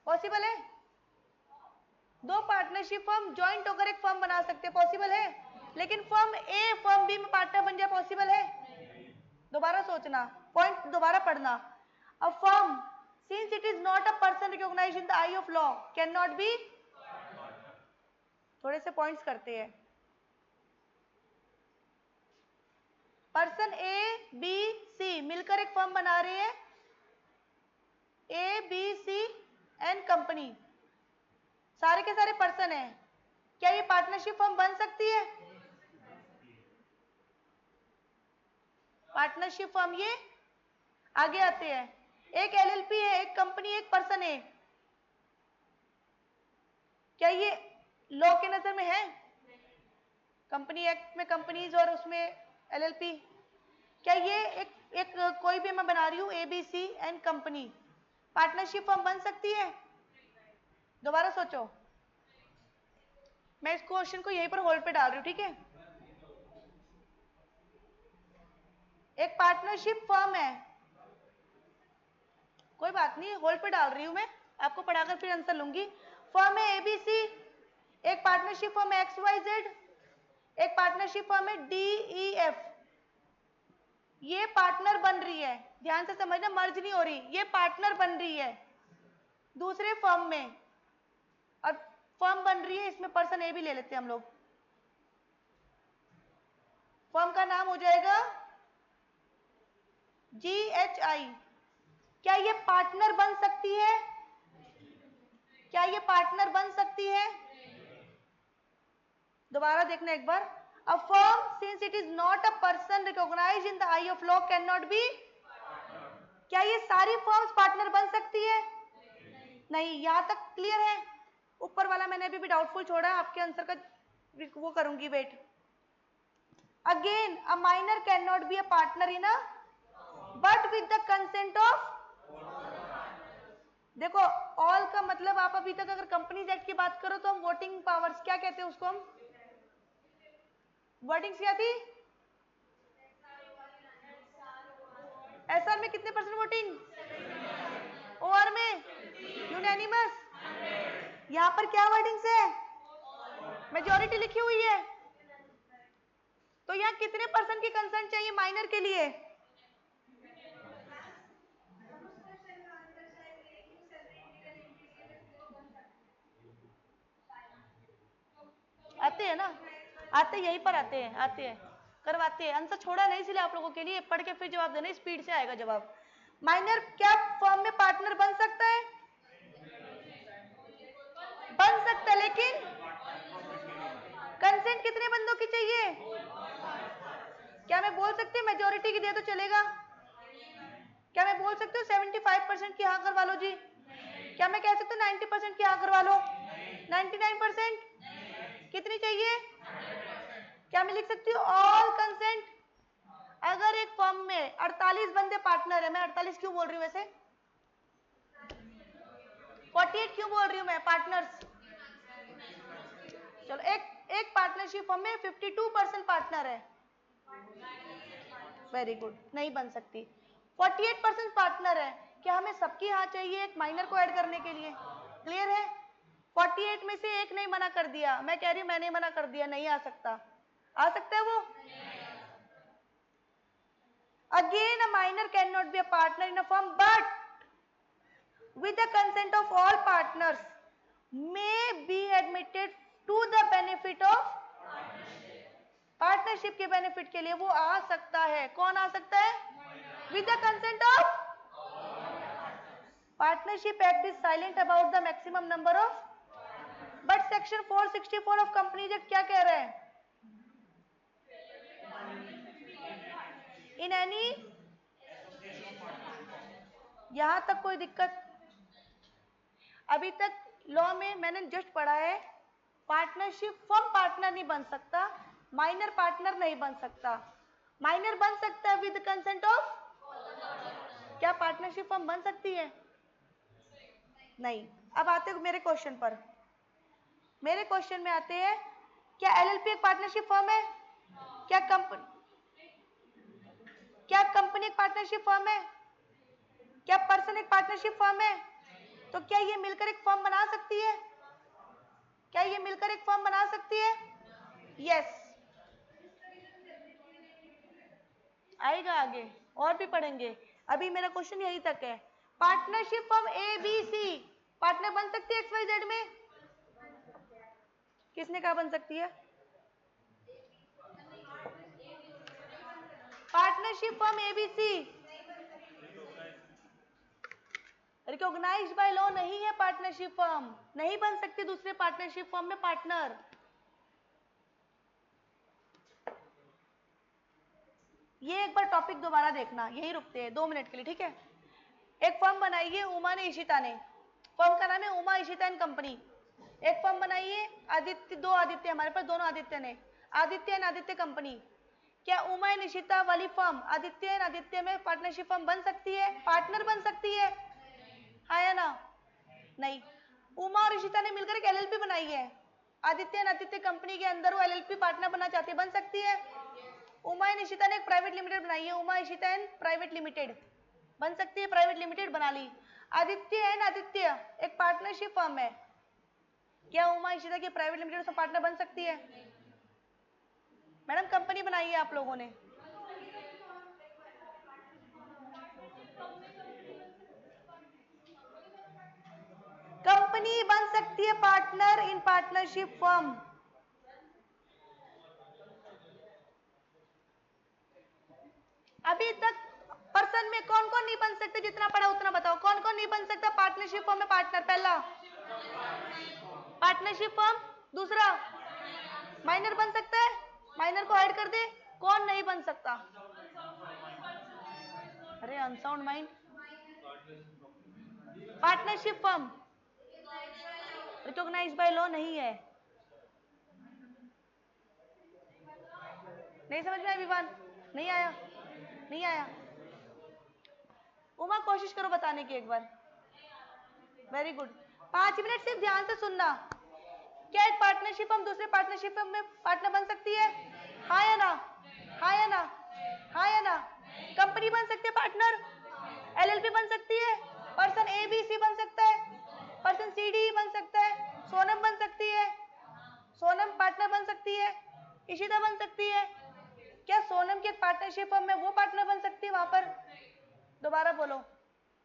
पॉसिबल है? दो पार्टनरशिप फर्म ज्वाइंट होकर एक फर्म बना सकते हैं, पॉसिबल है? लेकिन फर्म ए फर्म बी में पार्टनर बन जाए, पॉसिबल है? दोबारा सोचना, पॉइंट दोबारा पढ़ना, a firm since it is not a person recognised in the eye of law can not be. थोड़े से पॉइंट्स करते हैं। पर्सन ए बी सी मिलकर एक फर्म बना रहे हैं, A B C and company, सारे के सारे पर्सन हैं, क्या ये पार्टनरशिप फर्म बन सकती है? पार्टनरशिप फर्म ये आगे आते हैं, एक एलएलपी है, एक कंपनी, एक पर्सन है, क्या ये लॉ के नजर में है? कंपनी एक्ट में कंपनीज और उसमें एलएलपी, क्या ये एक कोई भी मैं बना रही हूँ ABC and company, partnership firm बन सकती है? दोबारा सोचो, मैं इस क्वेश्चन को यहीं पर होल्ड पे डाल रही हूँ, ठीक है? एक पार्टनरशिप फर्म है, कोई बात नहीं, होल्ड पे डाल रही हूँ मैं, आपको पढ़ाकर फिर आंसर लूंगी। फर्म है एबीसी, एक पार्टनरशिप फर्म है XYZ, एक पार्टनरशिप फर्म है DEF। ये पार्टनर बन रही है, ध्यान से समझना, मर्ज नहीं हो रही, ये पार्टनर बन रही है दूसरे फर्म में, और फर्म बन रही है, इसमें पर्सन ए भी ले लेते हैं हम लोग। फर्म का नाम हो जाएगा GHI। क्या ये पार्टनर बन सकती है? क्या ये पार्टनर बन सकती है? दोबारा देखना एक बार, a firm since it is not a person recognised in the eye of law can not be. क्या ये सारी फर्म्स पार्टनर बन सकती है? नहीं, यहां तक क्लियर है? ऊपर वाला मैंने अभी भी डाउटफुल छोड़ा है, आपके आंसर का वो करूंगी wait. Again, a minor can not be a partner in a but with the consent of. देखो, ऑल का मतलब, आप अभी तक अगर कंपनीज एक्ट की बात करो तो हम वोटिंग पावर्स क्या कहते हैं उसको, हम वर्डिंग्स क्या थी? एसआर में कितने परसेंट वोटिंग, ओआर में यूनैनिमस। यहां पर क्या वर्डिंग्स है? मेजॉरिटी लिखी हुई है, तो यहाँ कितने परसेंट की कंसर्न चाहिए माइनर के लिए? आते हैं ना, आते यहीं पर आते हैं, आते हैं, करवाते हैं। आंसर छोड़ा नहीं इसलिए आप लोगों के लिए, पढ़ के फिर जवाब देना, स्पीड से आएगा जवाब। माइनर क्या फर्म में पार्टनर बन सकता है? बन सकता है, लेकिन कंसेंट कितने बंदों की चाहिए? क्या मैं बोल सकती हूँ मेजोरिटी की दे तो चलेगा? क्या मैं बोल सकती हूँ 75% की हाँ करवा लो जी? क्या मैं कह सकती हूँ 90% की हाँ करवा लो? 99%? कितनी चाहिए? क्या मैं लिख सकती हूँ ऑल कंसेंट? अगर एक फर्म में 48 बंदे पार्टनर है, मैं 48 क्यों बोल रही हूँ वैसे, 48 क्यों बोल रही हूँ मैं पार्टनर्स? चलो, एक पार्टनरशिप फर्म में 52% पार्टनर है, वेरी गुड, नहीं बन सकती। 48% पार्टनर है, क्या हमें सबकी हाँ चाहिए एक माइनर को ऐड करने के लिए? क्लियर है? 48 में से एक नहीं मना कर दिया, मैं कह रही हूँ मैंने मना कर दिया, नहीं आ सकता। आ सकता है वो? Again, a minor can not be a partner in a firm but with the consent of all partners may be admitted to the benefit of partnership के बेनिफिट के लिए वो आ सकता है। कौन आ सकता है? with the consent of partnership act is silent about the maximum number of, but section 464 of companies act क्या कह रहा है? इन एनी, यहां तक कोई दिक्कत? अभी तक लॉ में मैंने जस्ट पढ़ा है, पार्टनरशिप फर्म पार्टनर नहीं बन सकता, माइनर पार्टनर नहीं बन सकता। माइनर बन सकता है विद कंसेंट ऑफ, क्या पार्टनरशिप फर्म बन सकती है? नहीं। अब आते हैं मेरे क्वेश्चन पर, मेरे क्वेश्चन में आते हैं, क्या एलएलपी एक पार्टनरशिप फर्म है? क्या कंपनी एक पार्टनरशिप फर्म है? क्या पर्सन एक पार्टनरशिप फर्म है? तो क्या ये मिलकर एक फर्म बना सकती है? क्या ये मिलकर एक फर्म बना सकती है? यस। आएगा आगे, और भी पढ़ेंगे, अभी मेरा क्वेश्चन यही तक है। पार्टनरशिप फर्म ABC पार्टनर बन सकती है XYZ में? किसने कहा बन सकती है? Partnership firm ABC recognised by law नहीं है, पार्टनरशिप फर्म नहीं बन सकती दूसरे पार्टनरशिप फर्म में पार्टनर। ये एक बार टॉपिक दोबारा देखना, यही रुकते हैं 2 मिनट के लिए, ठीक है। एक फर्म बनाई है उमा ने, इशिता ने। फर्म का नाम है उमा इशिता एंड कंपनी। एक फर्म बनाई है आदित्य, 2 आदित्य हमारे पास, दोनों आदित्य ने, आदित्य एंड आदित्य कंपनी। क्या उमा एंड इशिता वाली फर्म आदित्य एंड आदित्य में पार्टनरशिप फर्म बन सकती है, पार्टनर बन सकती है? हाँ या ना? नहीं। उमा और इशिता ने मिलकर एक एलएलपी बनाई है, आदित्य एंड आदित्य कंपनी के अंदर वो एलएलपी पार्टनर बनना चाहती है, बन सकती है? उमा एंड इशिता ने एक प्राइवेट लिमिटेड बनाई है, Uma Ishita and private limited, बन सकती है? प्राइवेट लिमिटेड बना ली। आदित्य एंड आदित्य एक पार्टनरशिप फर्म है, क्या उमा इशिता की प्राइवेट लिमिटेड उसमें पार्टनर बन सकती है? मैडम कंपनी बनाई है आप लोगों ने। कंपनी बन सकती है पार्टनर इन पार्टनरशिप फर्म। अभी तक पर्सन में कौन कौन नहीं बन सकते, जितना पढ़ा उतना बताओ, कौन कौन नहीं बन सकता पार्टनरशिप फर्म में पार्टनर? पहला पार्टनरशिप फर्म, दूसरा माइनर बन सकता है, माइनर को हाइड कर दे। कौन नहीं बन सकता? अरे unsound mind. Partnership firm recognise by law नहीं है। नहीं समझ में आया विवान? नहीं आया? नहीं आया? उमा कोशिश करो बताने की एक बार। Very good. 5 मिनट सिर्फ ध्यान से सुनना। क्या एक पार्टनरशिप हम दूसरे पार्टनरशिप में पार्टनर बन सकती है? हाँ या ना? हाँ या ना? हाँ या ना? कंपनी बन सकती है पार्टनर, एलएलपी बन सकती है, पर्सन ए बी सी बन सकता है, पर्सन सी डी बन सकता है, सोनम बन सकती है, सोनम पार्टनर बन सकती है, इशिता बन सकती है। क्या सोनम की एक पार्टनरशिप फर्म में वो पार्टनर बन सकती है वहां पर? दोबारा बोलो।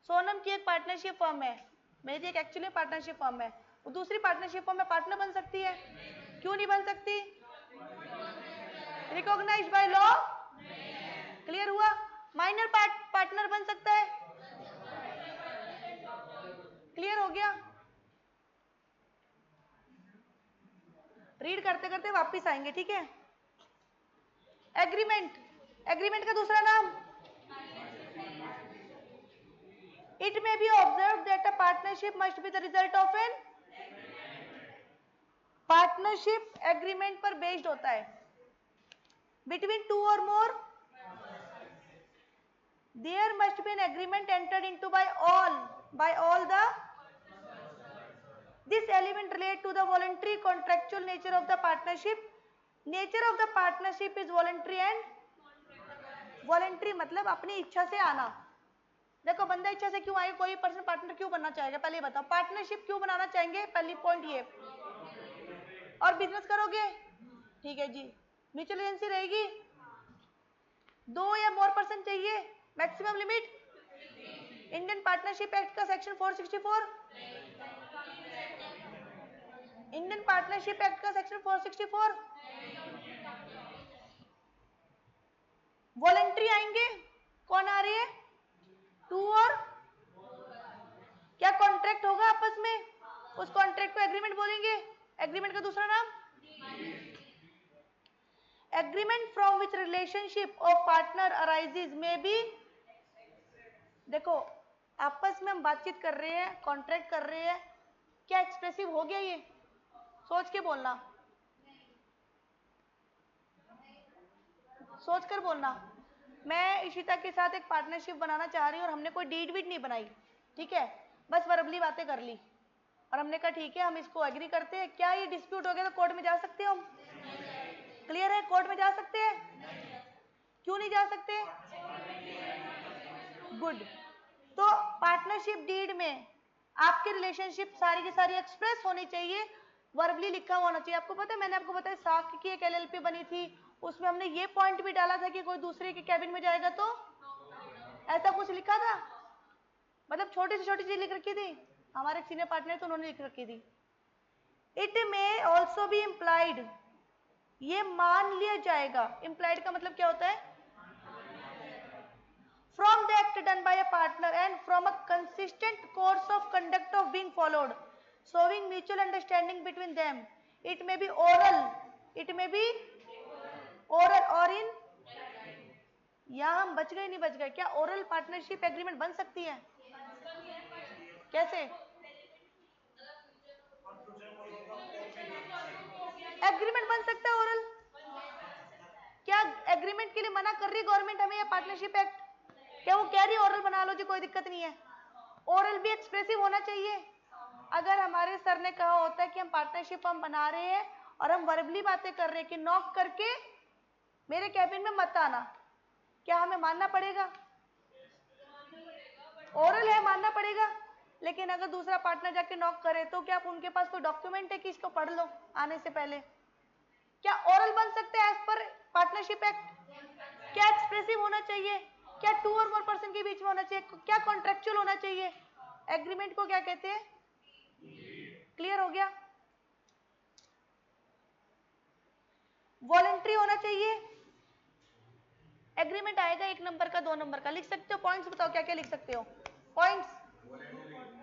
सोनम की एक पार्टनरशिप फर्म है, मेरी एक एक्चुअली पार्टनरशिप फर्म है, वो दूसरी पार्टनरशिप फर्म में पार्टनर बन सकती है? क्यों नहीं बन सकती? Recognise by law. क्लियर हुआ? माइनर पार्टनर बन सकता है? क्लियर हो गया? रीड करते करते वापस आएंगे, ठीक है। एग्रीमेंट, एग्रीमेंट का दूसरा नाम, it may be observe that a partnership must be the result of an, partnership agreement पर बेस्ड होता है, बिटवीन 2 और more, there must be an agreement entered into by all the, this element relate to the voluntary contractual nature of the partnership. Nature of the partnership is voluntary and voluntary मतलब अपनी इच्छा से आना। देखो बंदा इच्छा से क्यों आए, कोई पर्सन पार्टनर क्यों बनना चाहेगा? पहले बताओ, पार्टनरशिप क्यों बनाना चाहेंगे? पहली पॉइंट ये। और बिजनेस करोगे, ठीक है जी, म्यूचुअल एजेंसी रहेगी, 2 या मोर पर्सन चाहिए, maximum limit, Indian partnership act का सेक्शन 464, इंडियन पार्टनरशिप एक्ट का सेक्शन 464, वॉलंटरी आएंगे, कौन आ रही है? 2 और, क्या कॉन्ट्रैक्ट होगा आपस में, उस कॉन्ट्रैक्ट को एग्रीमेंट बोलेंगे। एग्रीमेंट का दूसरा नाम, agreement from which relationship of partner arises में बी। देखो आपस में हम बातचीत कर रहे हैं, कॉन्ट्रैक्ट कर रहे हैं, क्या एक्सप्रेसिव हो गया? ये सोच के बोलना, सोच कर बोलना। मैं इशिता के साथ एक पार्टनरशिप बनाना चाह रही हूँ और हमने कोई डीड वीड नहीं बनाई, ठीक है, बस वर्बली बातें कर ली और हमने कहा ठीक है हम इसको एग्री करते हैं। क्या ये डिस्प्यूट हो गया तो कोर्ट में जा सकते हो हम? क्लियर है? कोर्ट में जा सकते हैं? क्यों नहीं जा सकते? गुड। तो पार्टनरशिप डीड में आपकी रिलेशनशिप सारी की सारी एक्सप्रेस होनी चाहिए, वर्बली लिखा होना चाहिए। आपको पता है मैंने आपको बताया साख की एक एलएलपी बनी थी, उसमें हमने ये पॉइंट भी डाला था कि कोई दूसरे के कैबिन में जाएगा तो ऐसा कुछ लिखा था, मतलब छोटी से छोटी चीज लिख रखी थी। हमारे सीनियर पार्टनर तो उन्होंने लिख रखी थी। It may also be implied, ये मान लिया जाएगा। इम्प्लाइड का मतलब क्या होता है? from the act done by a partner and from a consistent course of conduct of being followed, showing mutual understanding between them. It may be oral, it may be oral or in यहाँ हम बच गए नहीं बच गए? क्या oral partnership agreement बन सकती है? कैसे? एग्रीमेंट बन सकता है ओरल? क्या एग्रीमेंट के लिए मना कर रही है गवर्नमेंट हमें या पार्टनरशिप एक्ट? क्या वो कह रही है ओरल बना लो जी, कोई दिक्कत नहीं है? ओरल भी एक्सप्रेसिव होना चाहिए। अगर हमारे सर ने कहा होता है कि हम पार्टनरशिप हम बना रहे हैं और हम वर्बली बातें कर रहे हैं कि नॉक करके मेरे कैबिन में मत आना, क्या हमें मानना पड़ेगा? ओरल है, मानना पड़ेगा। लेकिन अगर दूसरा पार्टनर जाके नॉक करे तो क्या आप उनके पास कोई डॉक्यूमेंट है कि इसको पढ़ लो आने से पहले? क्या ओरल बन सकते हैं एज पर पार्टनरशिप एक्ट? क्या एक्सप्रेसिव होना चाहिए? क्या 2 और मोर पर्सन के बीच में होना चाहिए? क्या कॉन्ट्रेक्चुअल होना चाहिए? एग्रीमेंट को क्या कहते हैं? क्लियर हो गया? वॉलंटरी होना चाहिए। एग्रीमेंट आएगा 1 नंबर का 2 नंबर का, लिख सकते हो? पॉइंट्स बताओ क्या क्या लिख सकते हो? पॉइंट्स: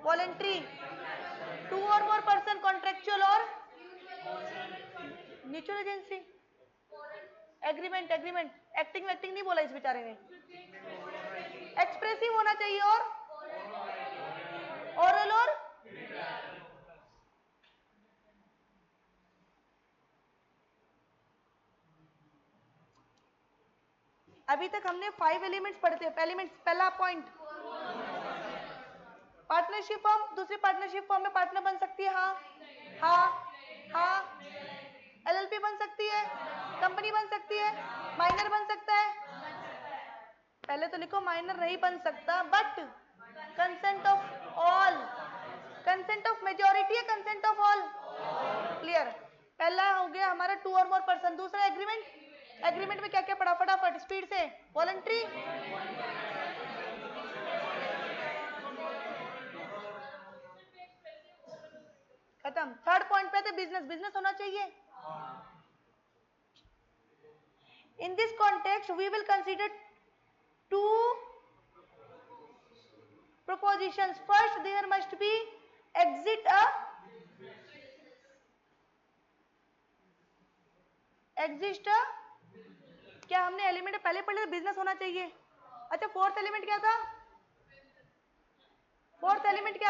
वॉलंटरी, 2 और मोर पर्सन, कॉन्ट्रेक्चुअल और म्यूचुअल एजेंसी। एग्रीमेंट एक्टिंग नहीं बोला इस बेचारे ने। एक्सप्रेसिव होना चाहिए और ओरल और अभी तक हमने 5 एलिमेंट्स पढ़ते हैं। पहला पॉइंट, पार्टनरशिप फॉर्म दूसरी पार्टनरशिप फॉर्म में पार्टनर बन सकती है। हाँ हाँ हाँ। एलएलपी बन सकती है, कंपनी बन सकती है, माइनर बन सकता है। पहले तो लिखो माइनर नहीं बन सकता, but consent of all, consent of majority है, कंसेंट ऑफ ऑल। क्लियर? पहला हो गया हमारा 2 और मोर पर्सन। दूसरा एग्रीमेंट में क्या क्या पढ़ा? फटाफट स्पीड से। वॉलंटरी, खत्म। थर्ड पॉइंट पे थे बिजनेस होना चाहिए। In this context we will consider 2 propositions. First, there must be exist a क्या हमने एलिमेंट पहले पढ़े? बिजनेस होना चाहिए। अच्छा, फोर्थ एलिमेंट क्या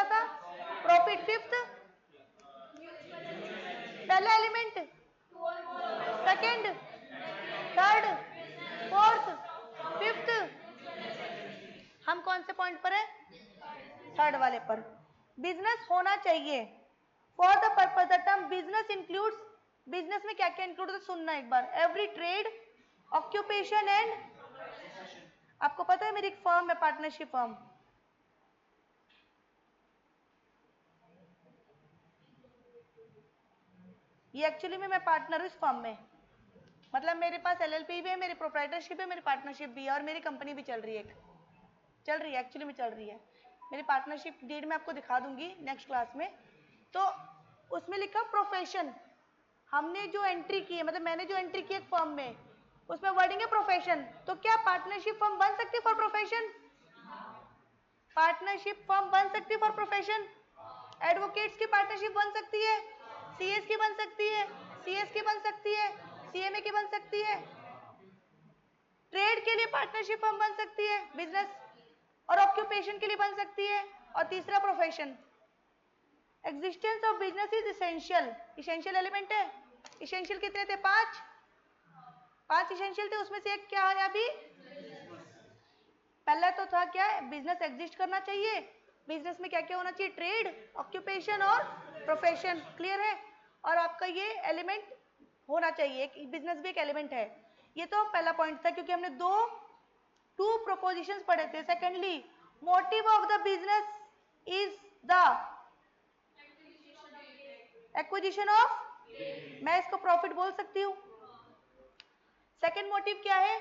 था? प्रॉफिट। फिफ्थ, पहला element, second, third, fourth, fifth. हम कौन से पॉइंट पर है? थर्ड वाले पर। बिजनेस होना चाहिए। For the purpose the term business includes, business में क्या क्या इंक्लूड होता है सुनना एक बार। एवरी ट्रेड, ऑक्यूपेशन एंड, आपको पता है मेरी एक फर्म है, पार्टनरशिप फर्म। ये एक्चुअली में मैं पार्टनर हूँ इस फर्म में, मतलब मेरे पास एलएलपी भी है, मेरी प्रोप्राइटरशिप है, मेरी पार्टनरशिप भी है और मेरी कंपनी भी चल रही है, एक्चुअली में चल रही है। मेरी पार्टनरशिप डीड मैं आपको दिखा दूंगी नेक्स्ट क्लास में। तो उसमें लिखा प्रोफेशन, हमने जो एंट्री की है, मतलब मैंने जो एंट्री की एक फर्म में, उसमें वर्डिंग है प्रोफेशन। तो क्या पार्टनरशिप फर्म बन सकती है फॉर प्रोफेशन? पार्टनरशिप फर्म बन सकती है फॉर प्रोफेशन। एडवोकेट्स की पार्टनरशिप बन सकती है, सीएस की बन सकती है, सीएस की बन सकती है, सीएमए की बन सकती है। ट्रेड के लिए पार्टनरशिप फर्म बन सकती है, बिजनेस और ऑक्यूपेशन के लिए बन सकती है। और तीसरा profession. Existence of business is essential, essential element है। इसेंशियल कितने थे? 5 इसेंशियल थे, उसमें से एक क्या है? अभी पहला तो था क्या? बिजनेस एग्जिस्ट करना चाहिए। बिजनेस में क्या क्या होना चाहिए? ट्रेड, ऑक्यूपेशन और प्रोफेशन। क्लियर है? और आपका ये एलिमेंट होना चाहिए, बिजनेस भी एक एलिमेंट है। ये तो पहला पॉइंट था, क्योंकि हमने 2 प्रोपोजिशंस पढ़े थे। Secondly, motive of the business is the acquisition of, मैं इसको प्रॉफिट बोल सकती हूँ। सेकेंड मोटिव क्या है?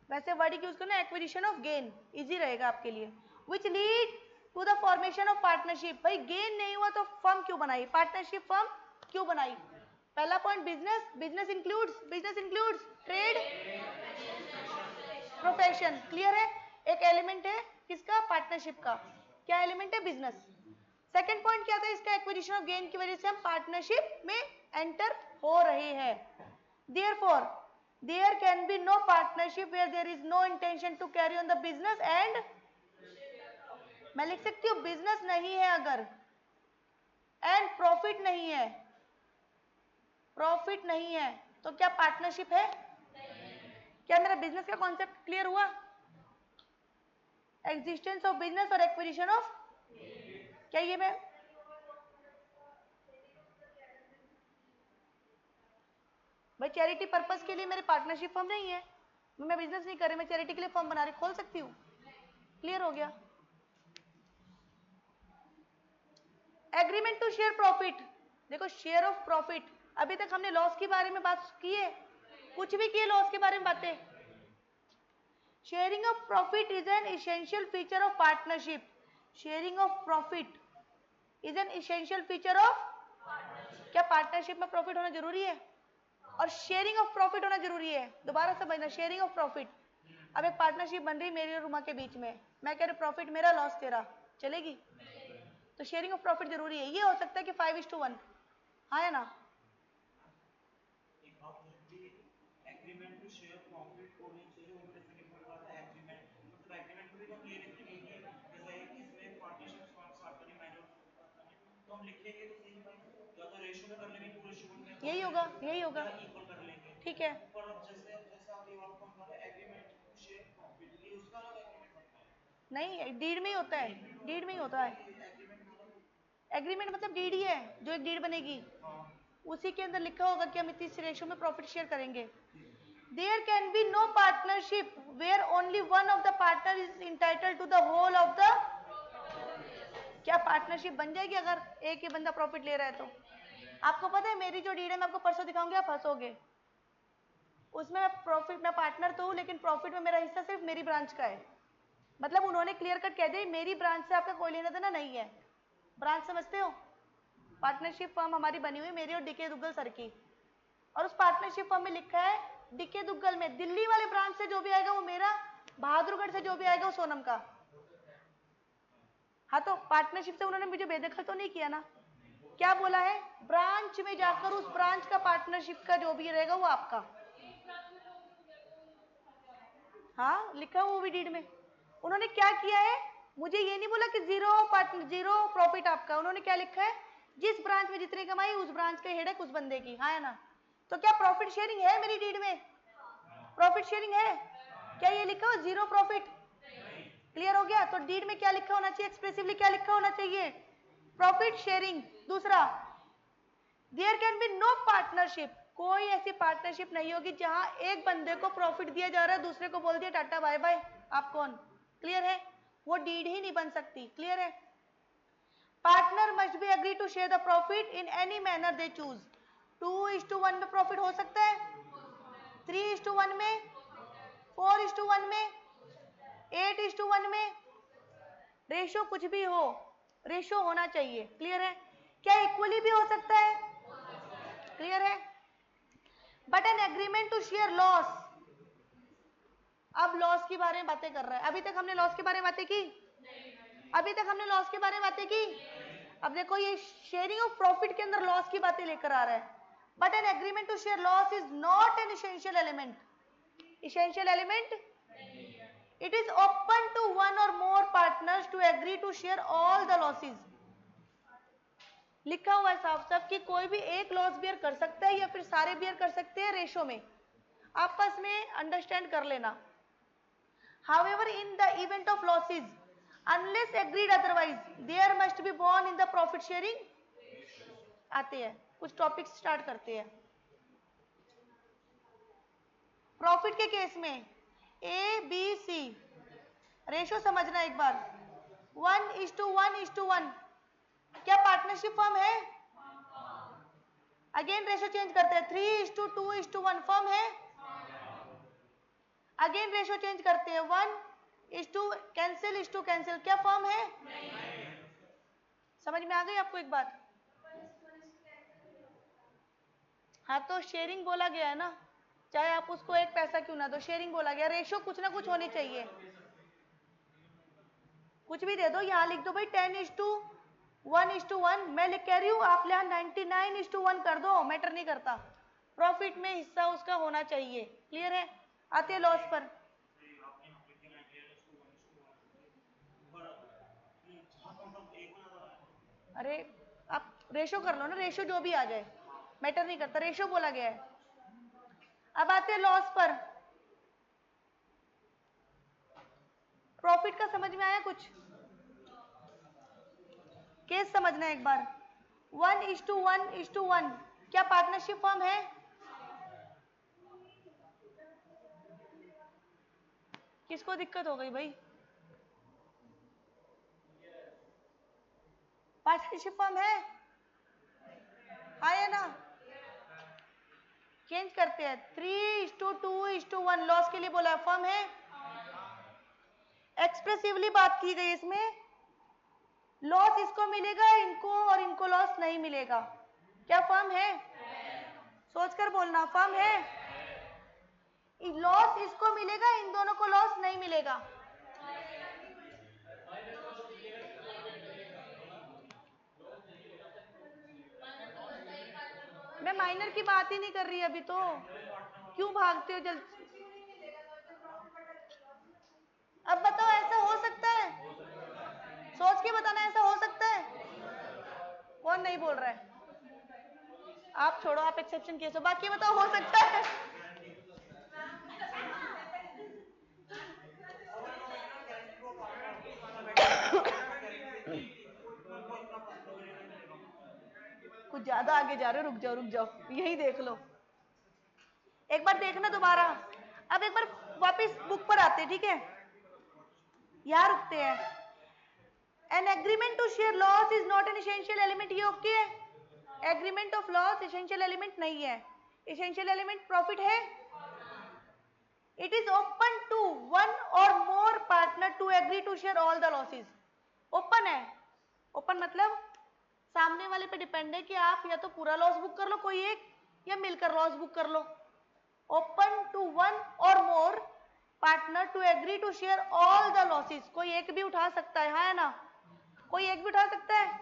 वैसे वर्ड यूज करना, एक्विजिशन ऑफ गेन, इजी रहेगा आपके लिए। Which lead to the formation of partnership. भाई गेन नहीं हुआ तो फर्म क्यों बनाई? पार्टनरशिप फर्म क्यों बनाई? पहला point business includes trade, profession. Clear है? एक एलिमेंट है किसका? पार्टनरशिप का। क्या एलिमेंट है? बिजनेस। सेकेंड पॉइंट क्या था इसका? एक्विजिशन ऑफ गेन की वजह से हम पार्टनरशिप में एंटर हो रहे हैं। Therefore there can be no partnership where there is no intention to carry on the business and, मैं लिख सकती हूँ बिजनेस नहीं है अगर, एंड प्रॉफिट नहीं है, प्रॉफिट नहीं है, तो क्या पार्टनरशिप है? क्या मेरा बिजनेस का कॉन्सेप्ट क्लियर हुआ? एग्जिस्टेंस ऑफ बिजनेस और एक्विजिशन ऑफ, क्या ये मैं भाई चैरिटी पर्पस के लिए मेरे पार्टनरशिप फर्म नहीं है, मैं बिजनेस नहीं कर रही, मैं चैरिटी के लिए फर्म बना रही, खोल सकती हूँ। क्लियर हो गया? एग्रीमेंट टू शेयर प्रॉफिट, देखो शेयर ऑफ प्रॉफिट, अभी तक हमने लॉस के बारे में बात की है, कुछ भी किए लॉस के बारे में बातें। Sharing of profit is N essential feature of partnership, sharing of profit is N essential feature of, क्या पार्टनरशिप में प्रॉफिट होना जरूरी है और शेयरिंग ऑफ प्रॉफिट होना जरूरी है? दोबारा समझना, शेयरिंग ऑफ प्रॉफिट, अब एक पार्टनरशिप बन रही मेरी और रुमा के बीच में, मैं कह रही प्रॉफिट मेरा लॉस तेरा, चलेगी? तो शेयरिंग ऑफ प्रॉफिट जरूरी है। ये हो सकता है कि 5:1, हाँ है ना? एग्रीमेंट टू शेयर प्रॉफिट को नहीं चाहिए, वो जैसे कि बोल रहा था एग्रीमेंट, मतलब एग्रीमेंट में भी तो हम ये लिखेंगे कि जैसे इसमें पार्टनरशिप स्टार्ट करनी मैंने और उसने स्टार्ट करनी, तो हम लिखेंगे तो सही भाई, या तो रेशियो में कर लेंगे 2:1 में, यही होगा, यही होगा, या इक्वल कर लेंगे, ठीक है। पर अब जैसे जैसे आप ये वाला फॉर्म डाले एग्रीमेंट टू शेयर प्रॉफिट, ये उसका अलग एग्रीमेंट बनता है? नहीं, डीड में ही होता है, डीड में ही होता है। एग्रीमेंट का अलग, एग्रीमेंट मतलब डीड ही है, जो एक डीड बनेगी उसी के अंदर लिखा होगा कि हम इस रेशियो में प्रॉफिट शेयर करेंगे। There can be no partnership where only one of the partner is entitled to the whole of the, क्या पार्टनरशिप बन जाएगी अगर एक ही बंदा प्रॉफिट ले रहा है? तो आपको पता है मेरी जो डीड है, मैं आपको परसों दिखाऊंगी, आप हंसोगे, उसमें प्रॉफिट, मैं पार्टनर तो हूँ लेकिन प्रॉफिट में मेरा हिस्सा सिर्फ मेरी ब्रांच का है, मतलब उन्होंने क्लियर कट कह दिया मेरी ब्रांच से आपका कोई लेना देना नहीं है। ब्रांच समझते हो? पार्टनरशिप फर्म हमारी बनी हुई मेरी और डीके दुग्गल सर की, और उस पार्टनरशिप फर्म में लिखा है डीके दुग्गल में दिल्ली वाले ब्रांच से जो भी आएगा वो मेरा, बहादुरगढ़ से जो भी आएगा वो सोनम का। हाँ, तो पार्टनरशिप से उन्होंने मुझे बेदखल तो नहीं किया ना, क्या बोला है? ब्रांच में जाकर उस ब्रांच का पार्टनरशिप का जो भी रहेगा वो आपका, हाँ लिखा है वो भी डीड में। उन्होंने क्या किया है, मुझे ये नहीं बोला कि जीरो प्रॉफिट आपका, उन्होंने क्या लिखा है, जिस ब्रांच में जितनी कमाई उस ब्रांच के हेड है उस बंदे की, हाँ है ना? तो क्या प्रॉफिट शेयरिंग है मेरी डीड में? प्रॉफिट शेयरिंग है? क्या ये लिखा हो जीरो प्रॉफिट? क्लियर हो गया? तो डीड में क्या लिखा होना चाहिए, एक्सप्रेसिवली क्या लिखा होना चाहिए? Profit sharing. दूसरा, there can be no partnership, कोई ऐसी पार्टनरशिप नहीं होगी जहां एक बंदे को प्रॉफिट दिया जा रहा है दूसरे को बोल दिया टाटा बाय बाय आप कौन। क्लियर है? वो डीड ही नहीं बन सकती। क्लियर है? Partner must be agree to share the profit in any manner they choose. 2:1 में प्रॉफिट हो सकता है, 3:1 में, 4:1 में, 8:1 में, रेशो कुछ भी हो, रेशो होना चाहिए। क्लियर है? क्या इक्वली भी हो सकता है? क्लियर है? But an agreement to share loss, अब लॉस के बारे में बातें कर रहा है, अभी तक हमने लॉस के बारे में बातें की, अभी तक हमने लॉस के बारे में बातें की। अब देखो ये शेयरिंग ऑफ प्रॉफिट के अंदर लॉस की बातें लेकर आ रहा है, but an agreement to share loss is not an essential element, essential element, it is open to one or more partners to agree to share all the losses. लिखा हुआ है साफ साफ कि कोई भी एक लॉस बियर कर सकता है या फिर सारे बियर कर सकते हैं रेशो में, आपस में अंडरस्टैंड कर लेना। However, in the event of losses, unless agreed otherwise, there must be borne in the profit sharing। आते हैं कुछ टॉपिक स्टार्ट करते हैं। प्रॉफिट के केस में ए बी सी रेशो समझना एक बार, 1:1:1, क्या पार्टनरशिप फर्म है? अगेन रेशो चेंज करते हैं, 3:2:1 फर्म है। अगेन रेशो चेंज करते हैं, 1:कैंसिल क्या फर्म है? समझ में आ गई आपको एक बात? हाँ, तो शेयरिंग बोला गया है ना, चाहे आप उसको एक पैसा क्यों ना दो, शेयरिंग बोला गया, रेशो कुछ ना कुछ होनी चाहिए। कुछ भी दे दो, यहाँ लिख दो भाई 10:1:1, मैं लिख कह रही हूँ आप यहाँ 99:1 कर दो, मैटर नहीं करता। प्रॉफिट में हिस्सा उसका होना चाहिए। क्लियर है? आते हैं लॉस पर। आपने यहाँ पे 1:1 पर मतलब एक हो जाता है। अरे आप रेशो कर लो ना, रेशो जो भी आ जाए मैटर नहीं करता, रेशो बोला गया है। अब आते हैं लॉस पर। प्रॉफिट का समझ में आया कुछ? केस समझना एक बार। 1:1:1 क्या पार्टनरशिप फर्म है? किसको दिक्कत हो गई भाई? पार्टनरशिप फर्म है? हाँ या ना? चेंज करते हैं। 3:2:1 लॉस के लिए बोला, फर्म है? एक्सप्रेसिवली बात की गई इसमें। लॉस इसको मिलेगा, इनको और इनको लॉस नहीं मिलेगा। क्या फर्म है? सोचकर बोलना, फर्म है? लॉस इसको मिलेगा, इन दोनों को लॉस नहीं मिलेगा। मैं माइनर की बात ही नहीं कर रही अभी तो। क्यों भागते हो जल्दी? अब बताओ, ऐसा हो सकता है? सोच के बताना, ऐसा हो सकता है? कौन नहीं बोल रहा है? आप छोड़ो, आप एक्सेप्शन केस हो। बाकी बताओ, हो सकता है? कुछ ज्यादा आगे जा रहे हो, रुक जाओ रुक जाओ, यही देख लो एक बार, देखना दोबारा। अब एक बार वापस बुक पर आते हैं, ठीक है? यहाँ रुकते हैं। An agreement to share loss is not an essential element, ये ओके है? Agreement of loss essential element नहीं है। एसेंशियल एलिमेंट प्रॉफिट है। It is open to one or more partner to agree to share all the losses. Open है। Open मतलब सामने वाले पे डिपेंड है कि आप या तो पूरा लॉस बुक कर लो कोई एक, या मिलकर लॉस बुक कर लो। Open to one or more partner to agree to share all the losses. कोई एक भी उठा सकता है, हाँ या ना? कोई एक भी उठा सकता है।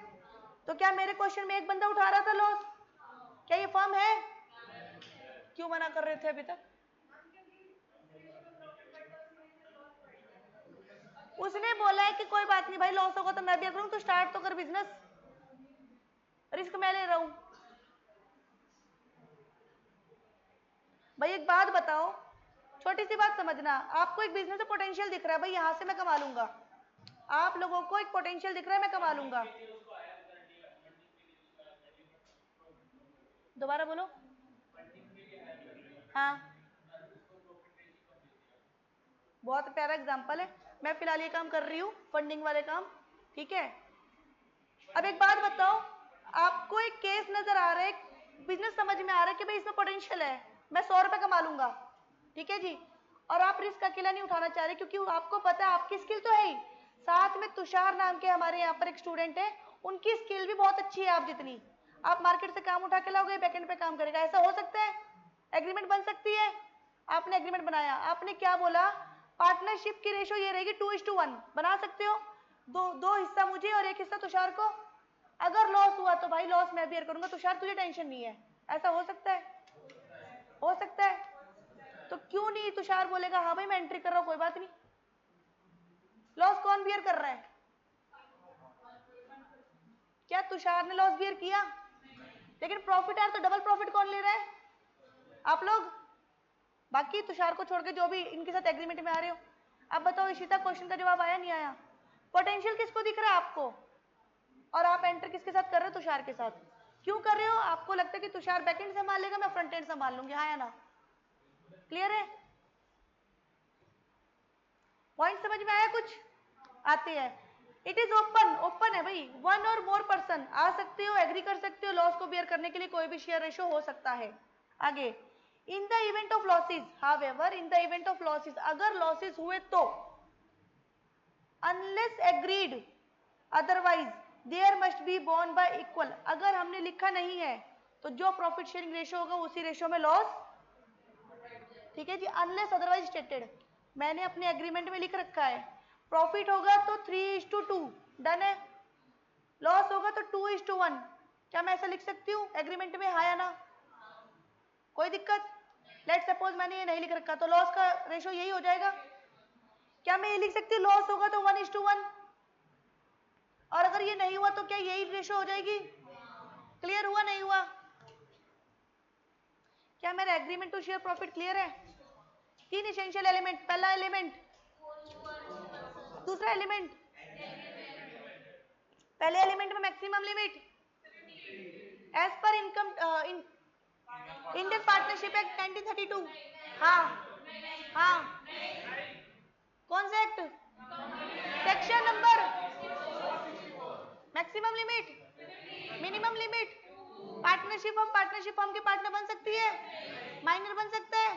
तो क्या मेरे क्वेश्चन में एक बंदा उठा रहा था लॉस? क्या ये फर्म है? क्यों मना कर रहे थे अभी तक? उसने बोला है कि कोई बात नहीं भाई, लॉस होगा तो मैं भी करूँ, तो स्टार्ट तो कर बिजनेस, रिस्क मैं ले रहा हूं। भाई एक बात बताओ, छोटी सी बात समझना, आपको एक बिजनेस में पोटेंशियल दिख रहा है भाई, यहां से मैं कमा लूंगा। आप लोगों को एक पोटेंशियल दिख रहा है, मैं कमा लूंगा। दोबारा बोलो। हाँ, बहुत प्यारा एग्जांपल है। मैं फिलहाल ये काम कर रही हूँ, फंडिंग वाले काम, ठीक है? अब एक बात बताओ, आपको एक केस नजर आ रहा है, बिजनेस समझ में आ रहा है कि भाई इसमें पोटेंशियल है, मैं 100 रुपए कमा लूंगा, ठीक है जी? और आप रिस्क अकेला नहीं उठाना चाह रहे, क्योंकि आपको पता है आपकी स्किल तो है ही, साथ में तुषार नाम के हमारे यहाँ पर एक स्टूडेंट है, उनकी स्किल भी बहुत अच्छी है आप जितनी। आप मार्केट से काम उठा के लाओगे, बैकएंड पे काम करेगा, ऐसा हो सकता है? एग्रीमेंट बन सकती है? आपने एग्रीमेंट बनाया, आपने क्या बोला? पार्टनरशिप की रेशो ये रहेगी 2:1। बना सकते हो? दो दो हिस्सा मुझे और एक हिस्सा तुषार को। अगर लॉस हुआ तो भाई लॉस मैं बियर करूंगा, तुषार तुझे टेंशन नहीं है। ऐसा हो सकता है? हो सकता है। तो क्यों नहीं तुषार बोलेगा हाँ भाई मैं एंट्री कर रहा हूं, कोई बात नहीं? लॉस कौन बियर कर रहा है? क्या तुषार ने लॉस बियर किया? लेकिन प्रॉफिट यार, तो डबल प्रॉफिट कौन ले रहा है? आप लोग। बाकी तुषार को छोड़ के जो भी इनके साथ एग्रीमेंट में आ रहे हो। अब बताओ इशिता, क्वेश्चन का जवाब आया नहीं आया? पोटेंशियल किसको दिख रहा है आपको? और आप एंटर किसके साथ कर रहे हो? तुषार के साथ। क्यों कर रहे हो? आपको लगता है कि तुषार बैकएंड संभाल लेगा, मैं फ्रंट एंड संभाल लूंगी, हाँ या ना? क्लियर है? पॉइंट समझ में आया कुछ? आते हैं। इट इज ओपन, ओपन है भाई, वन और मोर पर्सन आ सकते हो, एग्री कर सकते हो, लॉस को बियर करने के लिए कोई भी शेयर रेशो हो सकता है। आगे, in the event of losses, however in the event of losses, अगर लॉसेस हुए तो, unless agreed otherwise there must be borne by equal. अगर हमने लिखा नहीं है तो जो प्रॉफिट शेयरिंग रेशो होगा उसी रेशो में लॉस, ठीक है जी? अनलेस अदरवाइज स्टेटेड, मैंने अपने एग्रीमेंट में लिख रखा है, प्रॉफिट होगा तो 3:2 डन है, लॉस होगा तो 2:1। क्या मैं ऐसा लिख सकती हूँ एग्रीमेंट में, हाँ या ना? कोई दिक्कत? लेट सपोज मैंने ये नहीं लिख रखा तो लॉस का रेशो यही हो जाएगा। क्या मैं ये लिख सकती हूँ लॉस होगा तो 1:1, और अगर ये नहीं हुआ तो क्या यही रेशो हो जाएगी? क्लियर हुआ नहीं हुआ? क्या मेरा agreement to share profit clear है? 3 एसेंशियल एलिमेंट, पहला एलिमेंट, दूसरा एलिमेंट, पहले एलिमेंट में maximum limit as per income Indian partnership act 1932। हाँ हाँ, कौन सा act? Section number, maximum limit, minimum limit, partnership firm के पार्टनर बन सकती है, माइनर बन सकता है।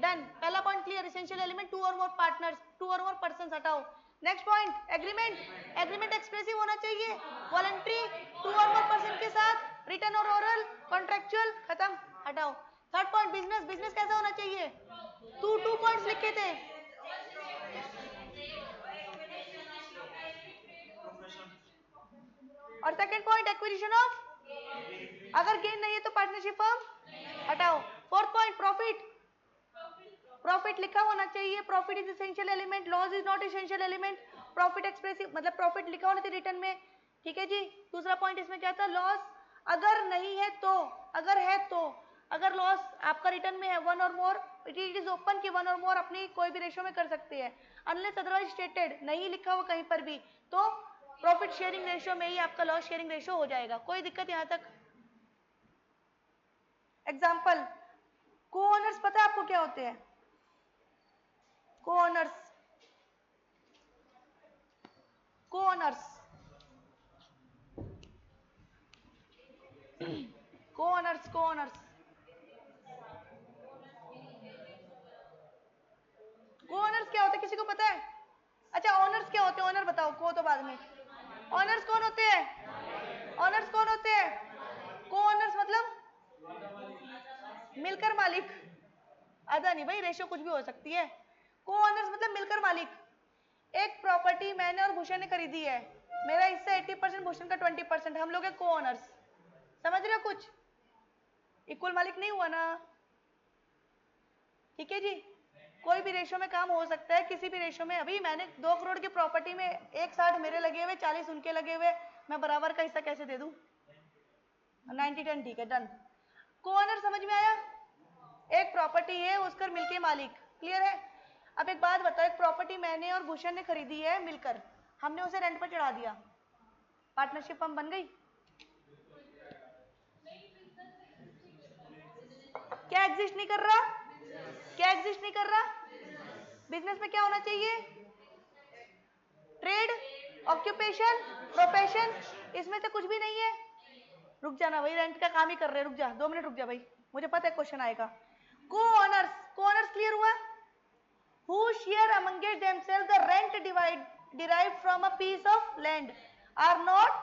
डन, पहला पॉइंट क्लियर। एसेंशियल एलिमेंट, 2 और मोर पार्टनर्स, 2 और मोर पर्संस, हटाओ। Next point, agreement, agreement expressive होना चाहिए, वॉलंटरी, 2 और मोर पर्सन के साथ, रिटन और ओरल, कॉन्ट्रेक्चुअल, खत्म, हटाओ। थर्ड पॉइंट, बिजनेस, बिजनेस कैसा होना चाहिए? 2 पॉइंट्स लिखे थे। और सेकंड पॉइंट, एक्विजिशन ऑफ, अगर गेन नहीं है तो पार्टनरशिप फर्म, हटाओ। फोर्थ पॉइंट, प्रॉफिट, प्रॉफिट लिखा होना चाहिए, profit is essential element, loss is not essential element, profit expressive मतलब प्रॉफिट लिखा होना चाहिए रिटर्न में, ठीक है जी। दूसरा पॉइंट इसमें क्या था? लॉस अगर नहीं है तो, अगर है तो, अगर लॉस आपका रिटर्न में है 1 और मोर, इट इज ओपन कि 1 और मोर अपनी कोई भी रेशो में कर सकते हैं, अनलेस अदरवाइज स्टेटेड, नहीं लिखा हुआ कहीं पर भी, तो प्रॉफिट शेयरिंग रेशो में ही आपका लॉस शेयरिंग रेशो हो जाएगा। कोई दिक्कत यहां तक? एग्जाम्पल, को ओनर्स पता है आपको क्या होते हैं? को ओनर्स, को ओनर्स, को ओनर्स, को ओनर्स, को ओनर्स क्या होता है किसी को पता है? अच्छा, ओनर्स क्या होते हैं? ओनर बताओ, को तो बाद में। ओनर्स कौन होते हैं? ओनर्स कौन होते हैं? को ओनर्स मतलब मिलकर मालिक, आधा नहीं भाई, रेशो कुछ भी हो सकती है। को ओनर्स मतलब मिलकर मालिक। एक प्रॉपर्टी मैंने और भूषण ने खरीदी है, मेरा हिस्सा 80%, भूषण का 20%, हम लोग हैं को ओनर्स। समझ रहे हो कुछ? इक्वल मालिक नहीं हुआ ना, ठीक है जी। कोई भी रेशो में काम हो सकता है, किसी भी रेशो में। अभी मैंने 2 करोड़ की प्रॉपर्टी में 1/60 मेरे लगे हुए, 40 उनके लगे हुए, मैं बराबर का हिस्सा कैसे दे दूं? 90-10, ठीक है, डन। को ओनर समझ में आया? एक प्रॉपर्टी है, उसका मिलके मालिक, क्लियर है? अब एक बात बताओ, एक प्रॉपर्टी मैंने और भूषण ने खरीदी है मिलकर, हमने उसे रेंट पर चढ़ा दिया, पार्टनरशिप फर्म बन गई? क्या एग्जिस्ट नहीं कर रहा? क्या एग्जिस्ट नहीं कर रहा? बिजनेस में क्या होना चाहिए? ट्रेड, ऑक्यूपेशन, प्रोफेशन, इसमें से कुछ भी नहीं है। रुक जाना भाई, रेंट का काम ही कर रहे हैं, रुक जा 2 मिनट, रुक जा भाई, मुझे पता है क्वेश्चन आएगा। को ओनर्स, को ओनर्स क्लियर हुआ? Who share among themselves the rent derived from a piece of land are not,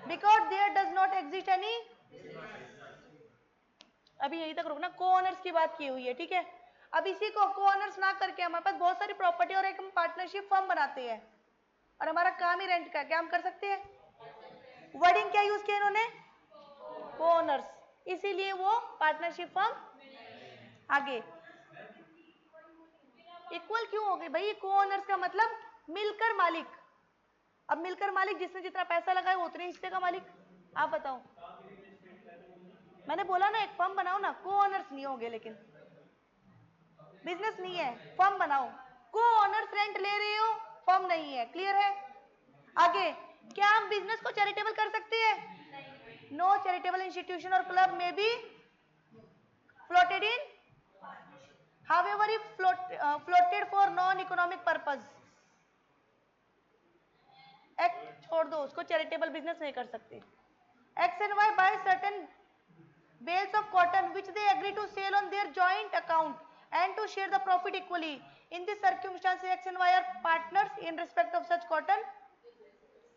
because there does not exist any, अभी यहीं तक रुकना, को ओनर्स की बात की हुई है, ठीक है। अब इसी को को ओनर्स ना करके हमारे पास बहुत सारी प्रॉपर्टी और एक हम पार्टनरशिप फर्म बनाते हैं, और हमारा काम ही रेंट का, क्या हम कर सकते हैं? वर्डिंग क्या यूज किया इन्होंने? को ओनर्स, इसीलिए वो पार्टनरशिप फर्म। आगे इक्वल क्यों हो गई भाई? को ओनर्स का मतलब मिलकर मालिक। अब मिलकर मालिक, जिसने जितना पैसा लगाया वो उतने हिस्से का मालिक। आप बताओ, मैंने बोला ना एक फर्म बनाओ ना, को ओनर्स नहीं होंगे, लेकिन बिजनेस नहीं है, फर्म बनाओ। को ओनर्स रेंट ले रहे हो, फर्म नहीं है, क्लियर है? आगे, क्या हम बिजनेस को चैरिटेबल कर सकते हैं? नो चैरिटेबल इंस्टीट्यूशन और क्लब में be floated in, however if floated for non economic purpose, act छोड़ दो उसको, चैरिटेबल बिजनेस नहीं कर सकते। X and Y by certain bales of cotton which they agree to sell on their joint account and to share the profit equally. In this circumstance X and Y are partners in respect of such cotton.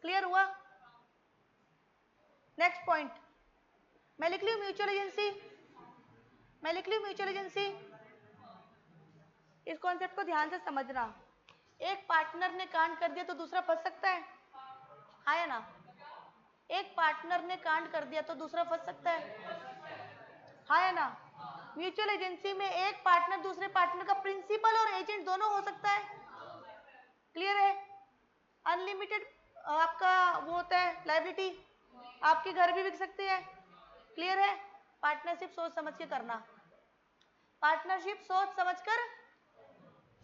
Clear हुआ? Next point, मैं लिख ली mutual agency, मैं लिख ली mutual agency. इस concept को ध्यान से समझना, एक पार्टनर ने कांड कर दिया तो दूसरा फंस सकता है, हाँ या ना? एक पार्टनर ने कांड कर दिया तो दूसरा फंस सकता है, हाँ या ना? म्यूचुअल एजेंसी में एक पार्टनर दूसरे पार्टनर का प्रिंसिपल और एजेंट दोनों हो सकता है, क्लियर है? अनलिमिटेड आपका वो होता है लायबिलिटी, आपके घर भी बिक सकते हैं, क्लियर है? पार्टनरशिप सोच समझ के करना, पार्टनरशिप सोच समझ कर,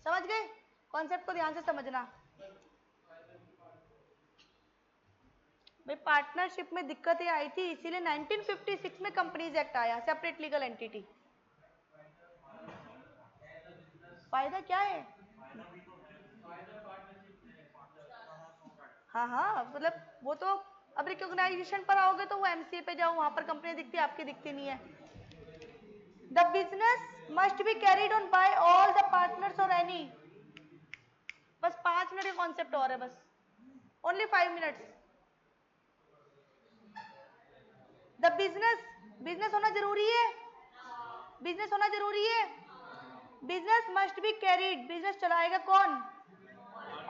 समझ गए? कॉन्सेप्ट को ध्यान से समझना। भाई पार्टनरशिप में दिक्कतें आई थी, इसीलिए 1956 में कंपनीज एक्ट आया, सेपरेट लीगल एंटिटी। फायदा क्या है? हाँ हाँ, मतलब वो तो अब रिकॉग्नाइजेशन पर आओगे तो वो एमसीए पे जाओ, वहां पर कंपनी दिखती है, आपकी दिखती नहीं है। The business must be carried on by all the partners और एनी, बस 5 मिनट का कॉन्सेप्ट और है, बस only 5 minutes. The business, business होना जरूरी है, बिजनेस होना जरूरी है। Business must be carried, business चलाएगा कौन?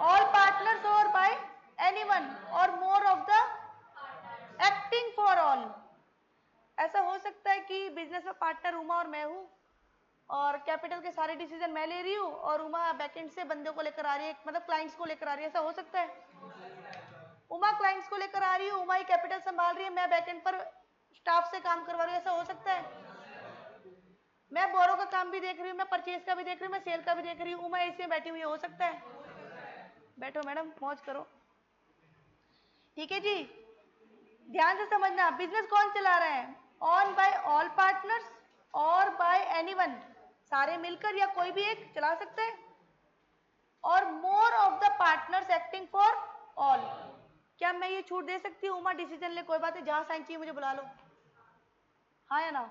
ऑल पार्टनर्स और बाय एनीवन और more of the acting for all. ऐसा हो सकता है कि बिजनेस में पार्टनर उमा और मैं हूं, और कैपिटल के सारे डिसीजन मैं ले रही हूँ, और उमा बैकएंड से बंदों को लेकर आ रही है, मतलब क्लाइंट्स को लेकर आ रही है, ऐसा हो सकता है? उमा क्लाइंट्स को लेकर आ रही है, उमा ही कैपिटल संभाल रही है, मैं बैकएंड पर स्टाफ से काम करवा रही हूँ, ऐसा हो सकता है? मैं बोरो का काम भी देख रही हूँ, मैं परचेज का भी देख रही हूँ, मैं सेल का भी देख रही हूँ, उमा ऐसे बैठी हुई है, हो सकता है? बैठो मैडम, मौज करो, ठीक है जी। ध्यान से समझना, बिजनेस कौन चला रहा है? ऑन बाय ऑल पार्टनर्स और बाय एनीवन, सारे मिलकर या कोई भी एक चला सकता है, और more of the partners acting for all. क्या मैं ये छूट दे सकती हूँ उमा डिसीजन ले, कोई बात है, जहां साइन चाहिए मुझे बुला लो, हाँ या ना?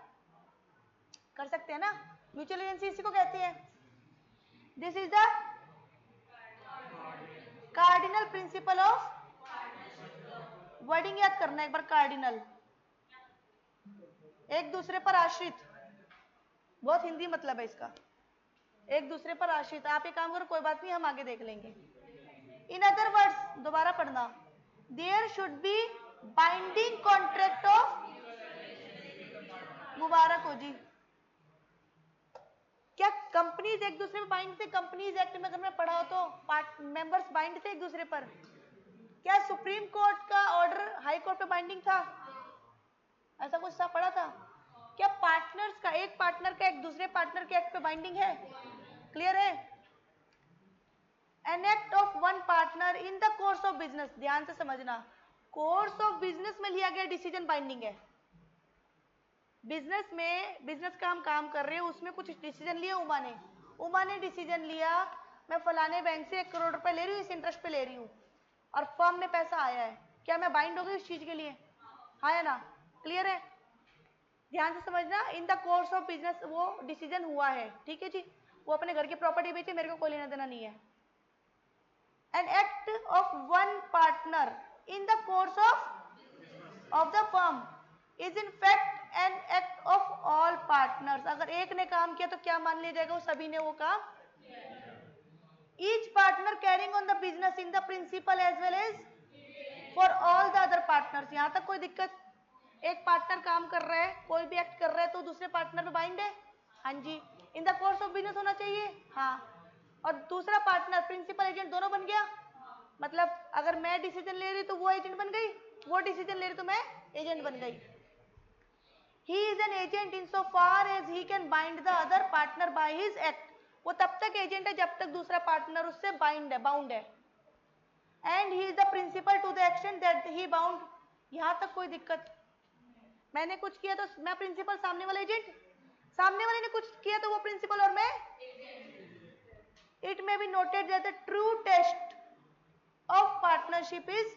कर सकते हैं ना? म्यूचुअल एजेंसी इसी को कहते हैं। This is the cardinal principle of, wording याद करना एक बार, कार्डिनल, एक दूसरे पर आश्रित, बहुत हिंदी मतलब है इसका, एक दूसरे पर आश्रित। आप ये काम करो, कोई बात नहीं, हम आगे देख लेंगे। इन अदर वर्ड्स, दोबारा पढ़ना, there should be binding contract of, मुबारक हो जी। क्या कंपनीज एक दूसरे में बाइंड थे? कंपनीज एक्ट में अगर मैं पढ़ा हो तो मेंबर्स बाइंड थे एक दूसरे पर। क्या सुप्रीम कोर्ट का ऑर्डर हाई कोर्ट पे बाइंडिंग था? ऐसा कुछ सा पढ़ा था? क्या पार्टनर्स का, एक पार्टनर का एक दूसरे पार्टनर के एक्ट पे बाइंडिंग है? क्लियर है? An act of one partner in the course of business, ध्यान से समझना, कोर्स ऑफ बिजनेस में लिया गया डिसीजन बाइंडिंग है। बिजनेस में, बिजनेस का हम काम कर रहे हैं, उसमें कुछ डिसीजन लिया उमा ने डिसीजन लिया, मैं फलाने बैंक से 1 करोड़ रुपए ले रही हूँ, इस इंटरेस्ट पे ले रही हूँ, और फर्म में पैसा आया है, क्या मैं बाइंड हो गई उस चीज के लिए? हाँ या ना? क्लियर है? ध्यान से समझना, इन द कोर्स ऑफ बिजनेस वो डिसीजन हुआ है, ठीक है जी। वो अपने घर की प्रॉपर्टी बेची, मेरे को कोई लेना देना नहीं है। An act of one partner in the course of the firm is in fact an act of all partners. अगर एक ने काम किया तो क्या मान लिया जाएगा? वो सभी ने वो काम। Each partner carrying on the business in the principal as well as for all the other partners. यहां तक कोई दिक्कत? एक पार्टनर काम कर रहा है, कोई भी एक्ट कर रहा है तो दूसरे पार्टनर पे बाइंड है, हाँ जी। In the course of business होना चाहिए, हाँ। और दूसरा पार्टनर प्रिंसिपल एजेंट दोनों बन गया, मतलब अगर मैं डिसीजन ले रही तो वो एजेंट बन गई, वो डिसीजन ले रही तो मैं एजेंट बन गई। He is an agent insofar as he can bind the other partner by his act. वो तब तक एजेंट है जब तक दूसरा पार्टनर उससे बाइंड है, बाउंड है। And he is the principal to the extent that he bound. यहां तक कोई दिक्कत? मैंने कुछ किया तो मैं प्रिंसिपल, सामने वाला एजेंट, सामने वाले ने कुछ किया तो वो प्रिंसिपल और मैं। It may be noted that the true test of partnership is,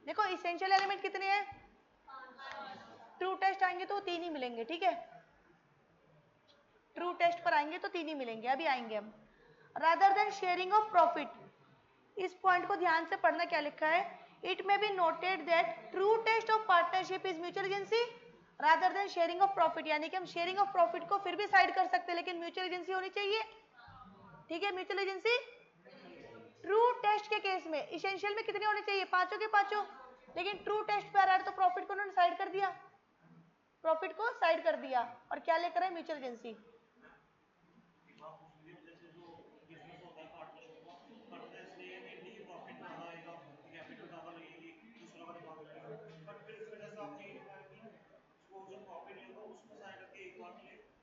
देखो इसेंशियल एलिमेंट कितने हैं? ट्रू टेस्ट आएंगे तो 3 ही मिलेंगे, ठीक है? ट्रू टेस्ट पर आएंगे तो 3 ही मिलेंगे, अभी आएंगे हम। Rather than sharing of profit, इस पॉइंट को ध्यान से पढ़ना, क्या लिखा है? It may be noted that true test of partnership is mutual agency rather than sharing of profit. यानी कि हम शेयरिंग ऑफ प्रॉफिट को फिर भी साइड कर सकते हैं, लेकिन म्यूचुअल एजेंसी होनी चाहिए, ठीक है? Mutual agency. ट्रू टेस्ट के केस में इसेंशियल में कितने होने चाहिए? 5 के 5। लेकिन ट्रू टेस्ट पे आ रहा है तो प्रॉफिट को उन्होंने साइड कर दिया, प्रॉफिट को साइड कर दिया और क्या लेकर है mutual agency.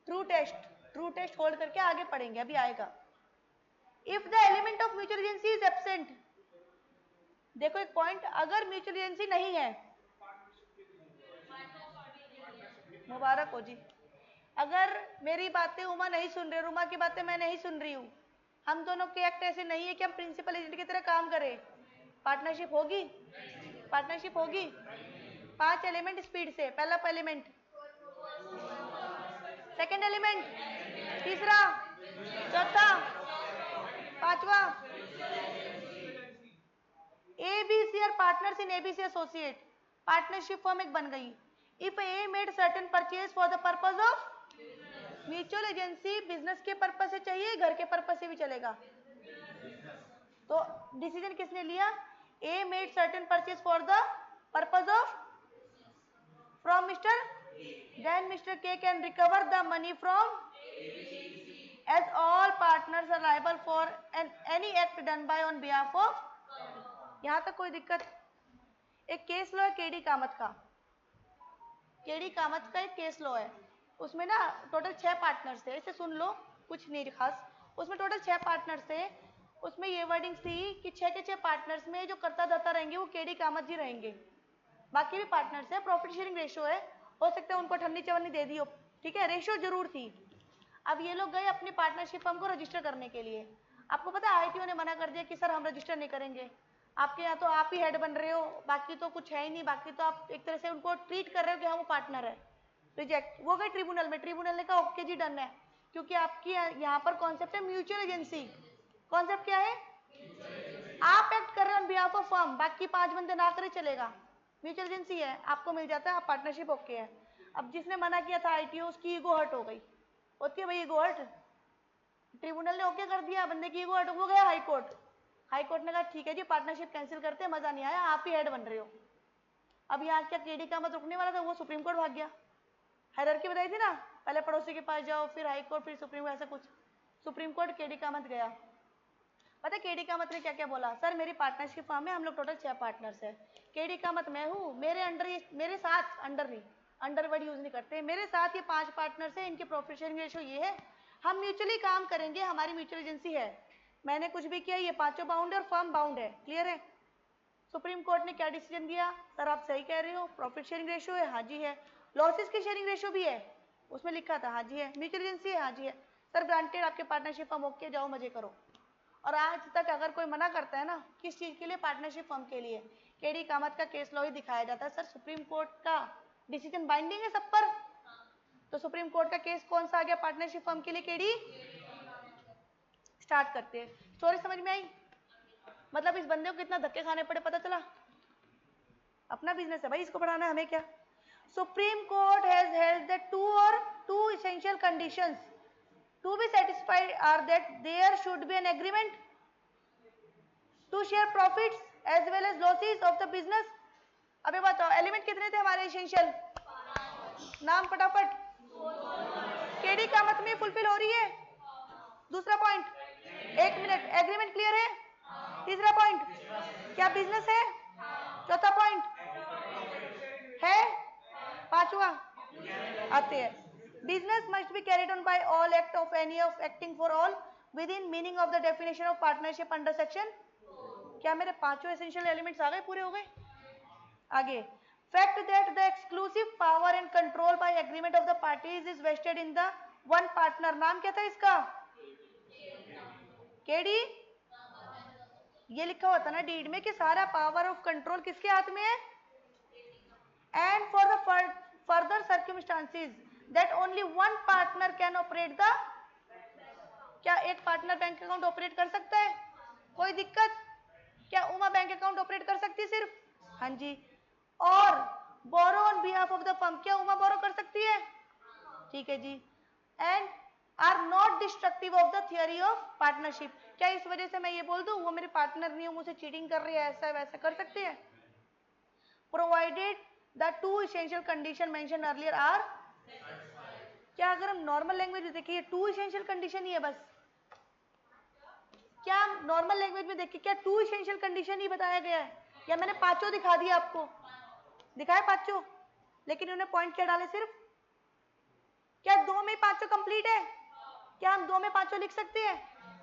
True test hold करके आगे पढ़ेंगे, अभी आएगा। If the element of mutual agency is absent, देखो एक पॉइंट, अगर म्यूचुअल एजेंसी नहीं है, मुबारक हो जी, अगर मेरी बातें उमा नहीं सुन रही, उमा की बातें मैं नहीं सुन रही हूं, हम दोनों के एक्ट ऐसे नहीं है कि हम प्रिंसिपल एजेंट की तरह काम करें, पार्टनरशिप होगी, पार्टनरशिप होगी। 5 एलिमेंट स्पीड से, पहला एलिमेंट, सेकंड एलिमेंट, तीसरा, चौथा, पांचवा, एबीसी और partners in ABC associate, partnership form एक बन गई। If A made certain purchase for the purpose of, mutual agency business के पर्पज से चाहिए, घर के पर्पज से भी चलेगा, तो डिसीजन किसने लिया, A made certain purchase for the purpose of from mister, then mister K can recover the money from, as all partners are liable for any act done by on behalf of, यहां तक कोई दिक्कत। एक case law है KD Kamat का, KD Kamat का एक case law है, उसमें ना टोटल 6 पार्टनर्स थे, इसे सुन लो, कुछ नहीं खास, उसमें टोटल 6 पार्टनर्स थे, उसमें ये वर्डिंग्स थी कि 6 के 6 पार्टनर्स में जो कर्ता दाता रहेंगे वो केडी कामत जी रहेंगे, बाकी भी पार्टनर्स है, प्रॉफिट शेयरिंग रेशियो है, हो सकता है उनको ठन्नी चवन्नी दे दी हो, ठीक है, रेशियो जरूर थी। अब ये लोग गए अपनी पार्टनरशिप फर्म को रजिस्टर करने के लिए, आपको पता है आईटीओ ने मना कर दिया कि सर हम रजिस्टर नहीं करेंगे, आपके यहाँ तो आप ही हेड बन रहे हो, बाकी तो कुछ है ही नहीं, बाकी तो आप एक तरह से उनको ट्रीट कर रहे हो कि हाँ वो पार्टनर है, रिजेक्ट, वो गए ट्रिब्यूनल में, ट्रिब्यूनल ने कहा ओके जी डन है, क्योंकि आपकी यहाँ पर कॉन्सेप्ट है म्यूचुअल एजेंसी, कॉन्सेप्ट क्या है, आप एक्ट कर रहे हो ऑन बिहाफ ऑफ फर्म, बाकी 5 बंदे ना करे चलेगा, म्यूचुअल एजेंसी है, आपको मिल जाता है, आप पार्टनरशिप ओके है। अब जिसने मना किया था आईटीओ, उसकी ईगो हर्ट हो गई, होती है भाई ईगो हर्ट, ट्रिब्यूनल ने ओके कर दिया, बंदे की ईगो हर्ट, वो गया हाई कोर्ट, हाई कोर्ट ने कहा ठीक है जी पार्टनरशिप कैंसिल करते हैं, मजा नहीं आया, आप ही हेड बन रहे हो। अब यहाँ क्या केडी का मत रुकने वाला था, वो सुप्रीम कोर्ट भाग गया, हायरार्की बताई थी ना, पहले पड़ोसी के पास जाओ, फिर हाई कोर्ट, फिर सुप्रीम कोर्ट, ऐसा कुछ, सुप्रीम कोर्ट केडी कामत गया, पता है केडी कामत ने क्या क्या बोला, सर मेरी पार्टनरशिप फर्म है, हम लोग टोटल 6 पार्टनर्स है, केडी कामत मैं हूँ, मेरे अंडर, मेरे साथ, अंडर नहीं, अंडर वर्ड यूज नहीं करते, मेरे साथ ये 5 पार्टनर्स है, इनके प्रॉफिट शेयरिंग रेशियो ये है, हम म्यूचुअली काम करेंगे, हमारी म्यूचुअल एजेंसी है, मैंने कुछ भी किया, ये 5 बाउंड है और फर्म बाउंड है, क्लियर है। सुप्रीम कोर्ट ने क्या डिसीजन दिया, सर आप सही कह रहे हो, प्रॉफिट शेयरिंग रेशियो है, हाँ जी है, लॉसेस की शेयरिंग रेशियो भी है, उसमें लिखा था, हाँ जी है, म्यूचुअल एजेंसी है, हाँ जी है, सर ग्रांटेड, आपके पार्टनरशिप फर्म ओके, जाओ मजे करो। और आज तक अगर कोई मना करता है ना, किस चीज के लिए, पार्टनरशिप फर्म के लिए, केडी कामत का केस लॉ ही दिखाया जाता है, सर सुप्रीम कोर्ट का डिसीजन बाइंडिंग है सब पर, तो सुप्रीम कोर्ट का केस कौन सा आ गया पार्टनरशिप फर्म के लिए, केडी। स्टार्ट करते हैं, स्टोरी समझ में आई, मतलब इस बंदे को कितना धक्के खाने पड़े पता चला, अपना बिजनेस है भाई, इसको बढ़ाना है हमें क्या। Supreme court has held that two essential conditions to be satisfied are that there should be an agreement to share profits as well as losses of the business। अबे बताओ एलिमेंट कितने थे हमारे एसेंशियल, नाम फटाफट, केडी कामत में fulfil हो रही है। दूसरा पॉइंट, 1 मिनट, एग्रीमेंट क्लियर है। तीसरा पॉइंट, क्या बिजनेस है। चौथा पॉइंट है। पांचवा आते हैं, business must be carried on by all act of any of acting for all within meaning of the definition of partnership under section. क्या मेरे पांचों एसेंशियल एलिमेंट्स आ गए, पूरे हो गए। आगे, fact that the exclusive power and control by agreement of the parties is vested in the one partner। नाम क्या था इसका, केडी। ये लिखा हुआ था ना डीड में कि सारा पावर ऑफ कंट्रोल किसके हाथ में है। And for the further circumstances that only one partner can operate the, क्या एक पार्टनर बैंक अकाउंट ऑपरेट कर सकता है, कोई दिक्कत। क्या उमा बैंक अकाउंट ऑपरेट कर सकती है सिर्फ, हाँ जी। और borrow on behalf of the firm, क्या उमा बोरो कर सकती है, ठीक है जी। And are not destructive of the theory of partnership, क्या इस वजह से मैं ये बोल दूं वो मेरे पार्टनर नहीं हो, मुझे चीटिंग कर रही है, ऐसा वैसा कर सकते हैं। Provided the two essential condition mention earlier are. क्या अगर हम नॉर्मल लैंग्वेज में देखिए टू इसेंशियल कंडीशन ही है बस, क्या नॉर्मल लैंग्वेज में देखिए क्या टू इसेंशियल कंडीशन ही बताया गया है, या मैंने पांचों दिखा दिया आपको, दिखाए पांचों, लेकिन उन्होंने पॉइंट क्या डाले सिर्फ, क्या दो में पांचों कंप्लीट है, क्या हम दो में पांचों लिख सकते हैं,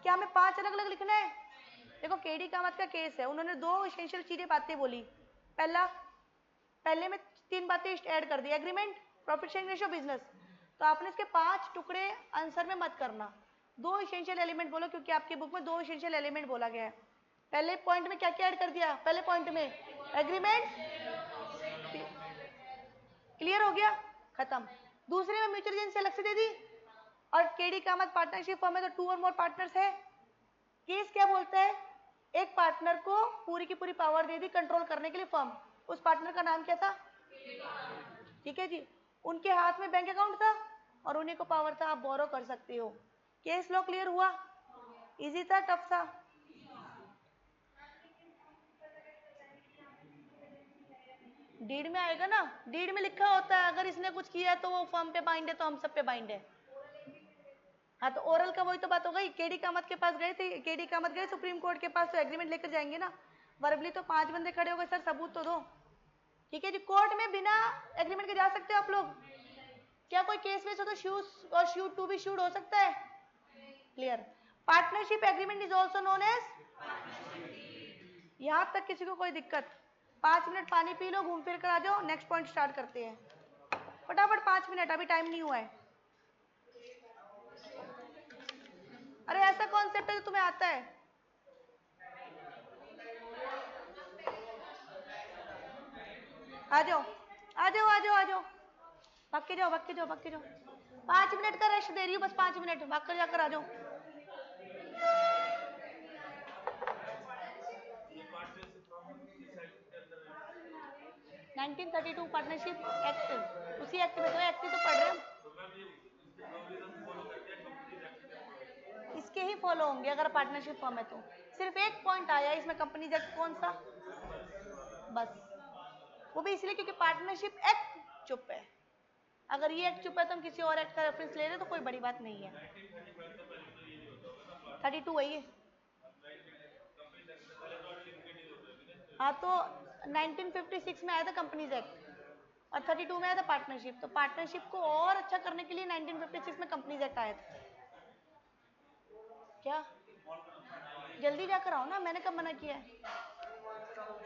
क्या हमें पांच अलग अलग लिखना है। देखो केडी कामत का केस है, उन्होंने दो इसेंशियल चीजें बातें बोली, पहले में तीन बातें ऐड कर दी, agreement, profit sharing ratio, business, तो आपने इसके पांच टुकड़े आंसर में मत करना, दो इसेंशियल एलिमेंट बोलो, क्योंकि आपकी बुक में दो इसेंशियल एलिमेंट बोला गया है। पहले पॉइंट में क्या क्या ऐड कर दिया, पहले पॉइंट में एग्रीमेंट, क्लियर हो गया, खत्म। दूसरे में म्यूचुअल एजेंसी अलग से दे दी, और केडी कामत पार्टनरशिप फॉर्म है तो 2 और मोर पार्टनर्स है। केस क्या बोलता है, एक पार्टनर को पूरी की पूरी पावर दे दी कंट्रोल करने के लिए फर्म, उस पार्टनर का नाम क्या था, ठीक है जी, उनके हाथ में बैंक अकाउंट था और उन्हीं को पावर था आप बोरो कर सकते हो। केस लॉ क्लियर हुआ, इजी था टफ था, डीड में आएगा ना, डीड में लिखा होता है अगर इसने कुछ किया तो वो फर्म पे बाइंड है तो हम सब पे बाइंड है। हाँ तो ओरल का वही तो बात हो गई, केडी कामत के पास गए थे, केडी कामत गए सुप्रीम कोर्ट के पास तो एग्रीमेंट लेकर जाएंगे ना, वर्बली तो 5 बंदे खड़े हो गए सर सबूत तो दो, ठीक है जी, कोर्ट में बिना एग्रीमेंट के जा सकते हो आप लोग, क्या कोई केस वेस हो तो शूज और शूट टू भी शूट हो सकता है, clear. Partnership agreement is also known as, यहां तक किसी को कोई दिक्कत, 5 मिनट पानी पी लो, घूम फिर कर आ जाओ, नेक्स्ट पॉइंट स्टार्ट करते हैं, फटाफट 5 मिनट, अभी टाइम नहीं हुआ है। अरे ऐसा कॉन्सेप्ट है जो तुम्हें आता है, आ जाओ आ जाओ आ जाओ आ जाओ, भाग के जाओ भाग के जाओ भाग के जाओ, 5 मिनट का रेस्ट दे रही हूँ बस, 5 मिनट भाग कर जाकर आ जाओ। 1932 पार्टनरशिप एक्ट, उसी एक्ट में तो एक्ट ही तो पढ़ रहे हैं हम, इसके ही फॉलो होंगे अगर पार्टनरशिप फॉर्म है तो। सिर्फ एक पॉइंट आया इसमें कंपनीज एक्ट, कौन सा, बस वो भी इसलिए क्योंकि पार्टनरशिप एक्ट चुप है, अगर ये एक्ट चुप है तो हम किसी और एक्ट का रेफरेंस ले रहे तो कोई बड़ी बात नहीं है। 32 है ये, हाँ तो 1956 में आया था कंपनीज एक्ट और 32 में आया था पार्टनरशिप, तो पार्टनरशिप को और अच्छा करने के लिए 1956 में कंपनीज एक्ट आया था। क्या जल्दी जाकर आओ ना, मैंने कब मना किया है,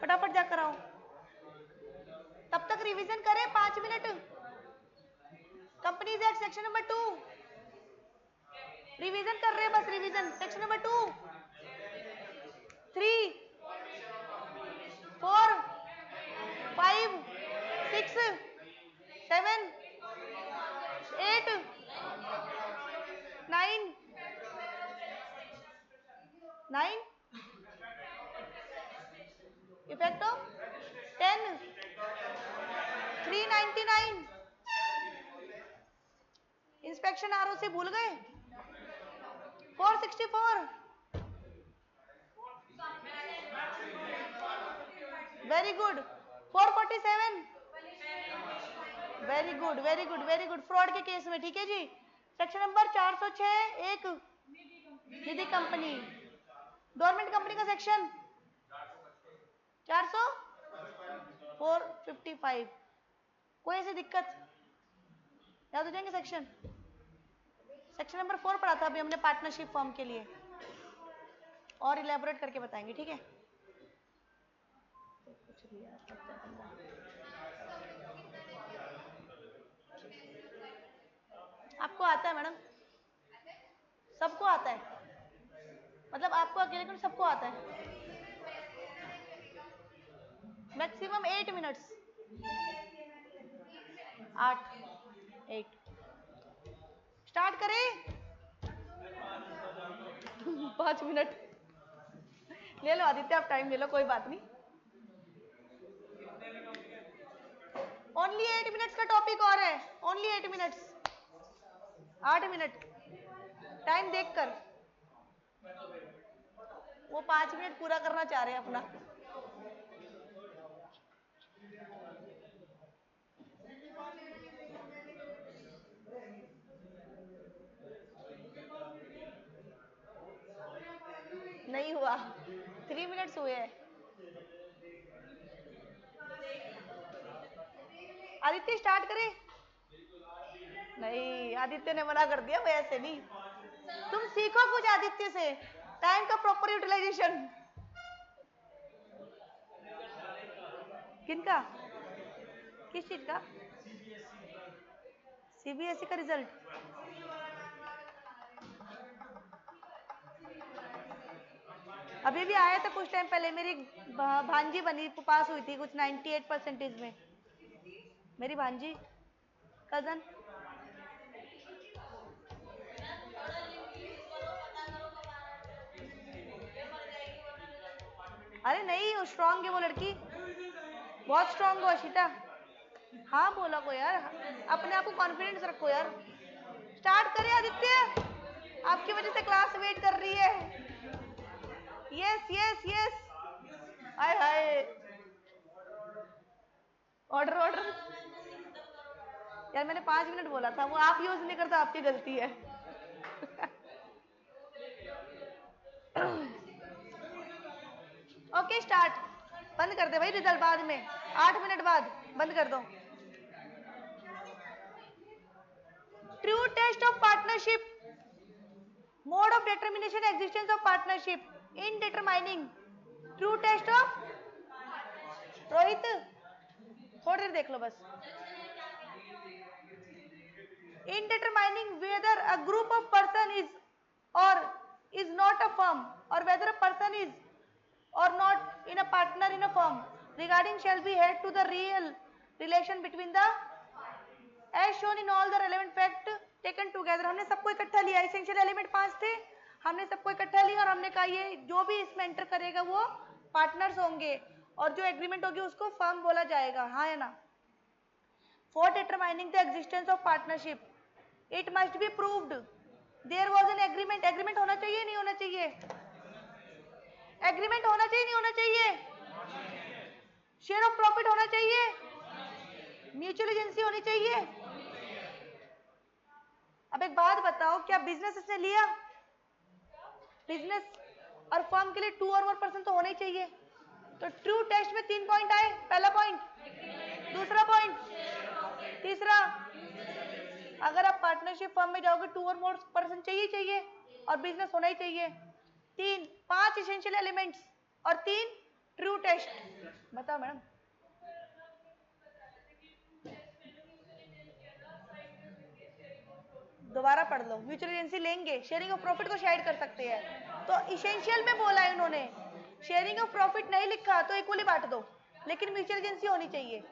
फटाफट जाकर आओ, तब तक रिवीजन करें 5 minute. Companies act section number 2 revision कर रहे हैं बस, revision section number 2, 3, 4, 5, 6, 7, 8, 9, 9, effect of 10, 399, inspection ROC भूल गए, 464, very good, 447, very good very good very good, fraud के केस में, ठीक है जी। सेक्शन नंबर 406 एक निधि कंपनी, गवर्नमेंट कंपनी का सेक्शन 400 455, कोई ऐसी दिक्कत, याद हो जाएंगे सेक्शन। सेक्शन नंबर 4 पढ़ा था अभी हमने पार्टनरशिप फॉर्म के लिए, और इलेबोरेट करके बताएंगे, ठीक है। आपको आता है मैडम, सबको आता है, मतलब आपको अकेले को सबको आता है, मैक्सिमम 8 मिनट्स, 8 8 स्टार्ट करें। 5 मिनट ले लो आदित्य, आप टाइम ले लो, कोई बात नहीं, ओनली 8 मिनट्स का टॉपिक और है, ओनली 8 मिनट्स, 8 मिनट टाइम देखकर, वो 5 मिनट पूरा करना चाह रहे हैं अपना। नहीं हुआ, 3 मिनट्स हुए हैं। आदित्य स्टार्ट करें? नहीं, आदित्य ने मना कर दिया, वैसे नहीं। तुम सीखो कुछ आदित्य से, टाइम का प्रॉपर यूटिलाइजेशन। किनका? किस चीज का? सीबीएसई का रिजल्ट? अभी भी आया था कुछ टाइम पहले, मेरी भांजी बनी, पास हुई थी कुछ 98% में, मेरी भांजी, कजन। अरे नहीं, वो स्ट्रांग है वो लड़की, बहुत स्ट्रांग हो अशिता। हाँ बोला को यार, अपने आप को कॉन्फिडेंस रखो यार। स्टार्ट करें आदित्य, आपकी वजह से क्लास वेट कर रही है। यस यस यस, हाय हाय, ऑर्डर ऑर्डर। यार मैंने 5 मिनट बोला था, वो आप यूज नहीं करता, आपकी गलती है। Okay start. बंद कर दे भाई, रिजल्ट बाद में, 8 मिनट बाद बंद कर दो। True test of partnership, mode of determination existence of partnership in determining. True test of, Rohit थोड़ी देर देख लो बस। In determining whether a group of person is or is not a firm, or whether a person is or not in a partner in a firm, regarding shall be head to the real relation between the, as shown in all the relevant fact taken together। हमने सबको इकट्ठा लिया, essential element 5 थे, हमने सबको इकट्ठा लिया और हमने कहा ये जो भी इसमें एंटर करेगा वो पार्टनर्स होंगे, और जो एग्रीमेंट होगी उसको फर्म बोला जाएगा, हाँ है ना। For determining the existence of partnership, it must be proved there was an agreement। Agreement होना चाहिए नहीं होना चाहिए? एग्रीमेंट होना चाहिए नहीं होना चाहिए? शेयर ऑफ प्रॉफिट होना चाहिए? म्यूचुअल एजेंसी होनी चाहिए? अब एक बात बताओ, क्या बिजनेस इसने लिया? बिजनेस और फर्म के लिए 2 और मोर पर्सन तो होना ही चाहिए। तो ट्रू टेस्ट में 3 पॉइंट आए, पहला पॉइंट, दूसरा पॉइंट, तीसरा, अगर आप पार्टनरशिप फर्म में जाओगे 2 और मोर पर्सन चाहिए और बिजनेस होना ही चाहिए। 3, 5 एसेंशियल एलिमेंट्स और 3 ट्रू टेस्ट। बताओ मैडम। दोबारा पढ़ लो, म्यूचुअल एजेंसी लेंगे, शेयरिंग ऑफ प्रॉफिट को शेयर कर सकते हैं, तो इसेंशियल में बोला है इन्होंने, शेयरिंग ऑफ प्रॉफिट नहीं लिखा तो इक्वली बांट दो, लेकिन म्यूचुअल एजेंसी होनी चाहिए।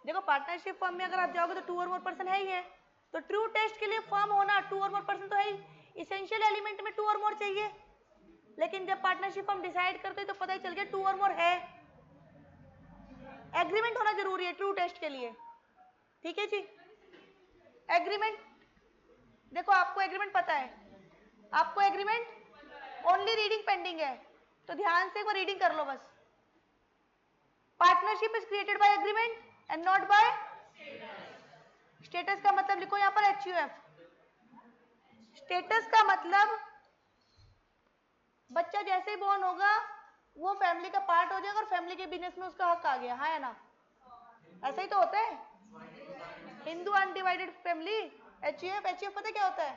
देखो पार्टनरशिप फर्म में अगर आप जाओगे तो 2 और मोर पर्सन है ही है, तो ट्रू टेस्ट के लिए फर्म होना 2 और मोर पर्सन तो है ही, इसेंशियल एलिमेंट में 2 और मोर चाहिए, लेकिन जब पार्टनरशिप हम डिसाइड करते हैं तो पता ही चल गया 2 और मोर है। एग्रीमेंट होना जरूरी है ट्रू टेस्ट के लिए, ठीक है जी। एग्रीमेंट, देखो आपको एग्रीमेंट पता है, आपको एग्रीमेंट ओनली रीडिंग पेंडिंग है, तो ध्यान से एक बार रीडिंग कर लो बस। Partnership is created by agreement and not by status. का मतलब लिखो यहां पर HUF। स्टेटस का मतलब बच्चा जैसे ही बॉर्न होगा वो फैमिली का पार्ट हो जाएगा और फैमिली के बिजनेस में उसका हक आ गया, हाँ या ना? ऐसा ही तो होता है, हिंदू अनडिवाइडेड फैमिली। HUF पता क्या होता है?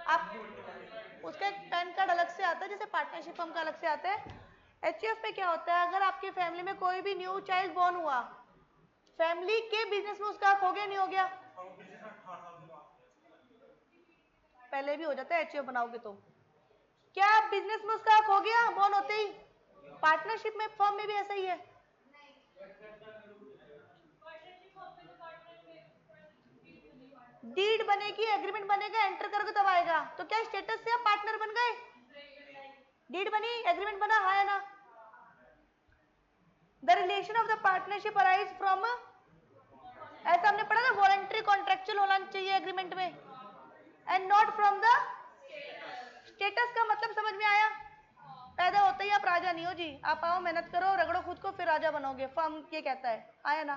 आप उसका एक पैन कार्ड अलग से आता है, जैसे पार्टनरशिप फर्म का अलग से आता है। HUF में क्या होता है, अगर आपकी फैमिली में कोई भी न्यू चाइल्ड बॉर्न हुआ, फैमिली के बिजनेस में उसका हक हो गया नहीं हो गया? पहले भी हो जाता है HUF बनाओगे तो। क्या बिजनेस में उसका हक हो गया बॉर्न होते ही? पार्टनरशिप में फर्म में भी ऐसा ही है। डीड बनेगी, एग्रीमेंट बनेगा, एंटर करोगे तब आएगा, तो क्या स्टेटस से आप पार्टनर बन गए? डीड बनी, एग्रीमेंट बना, हाँ या ना? The relation of the partnership arise from, ऐसा हमने पढ़ा ना, वॉलंटरी कॉन्ट्रेक्चुअल होना चाहिए एग्रीमेंट में, and not from the status. का मतलब समझ में आया? पैदा होते ही आप राजा नहीं हो जी, आप आओ मेहनत करो रगड़ो खुद को फिर राजा बनोगे, फर्म ये कहता है, आया ना?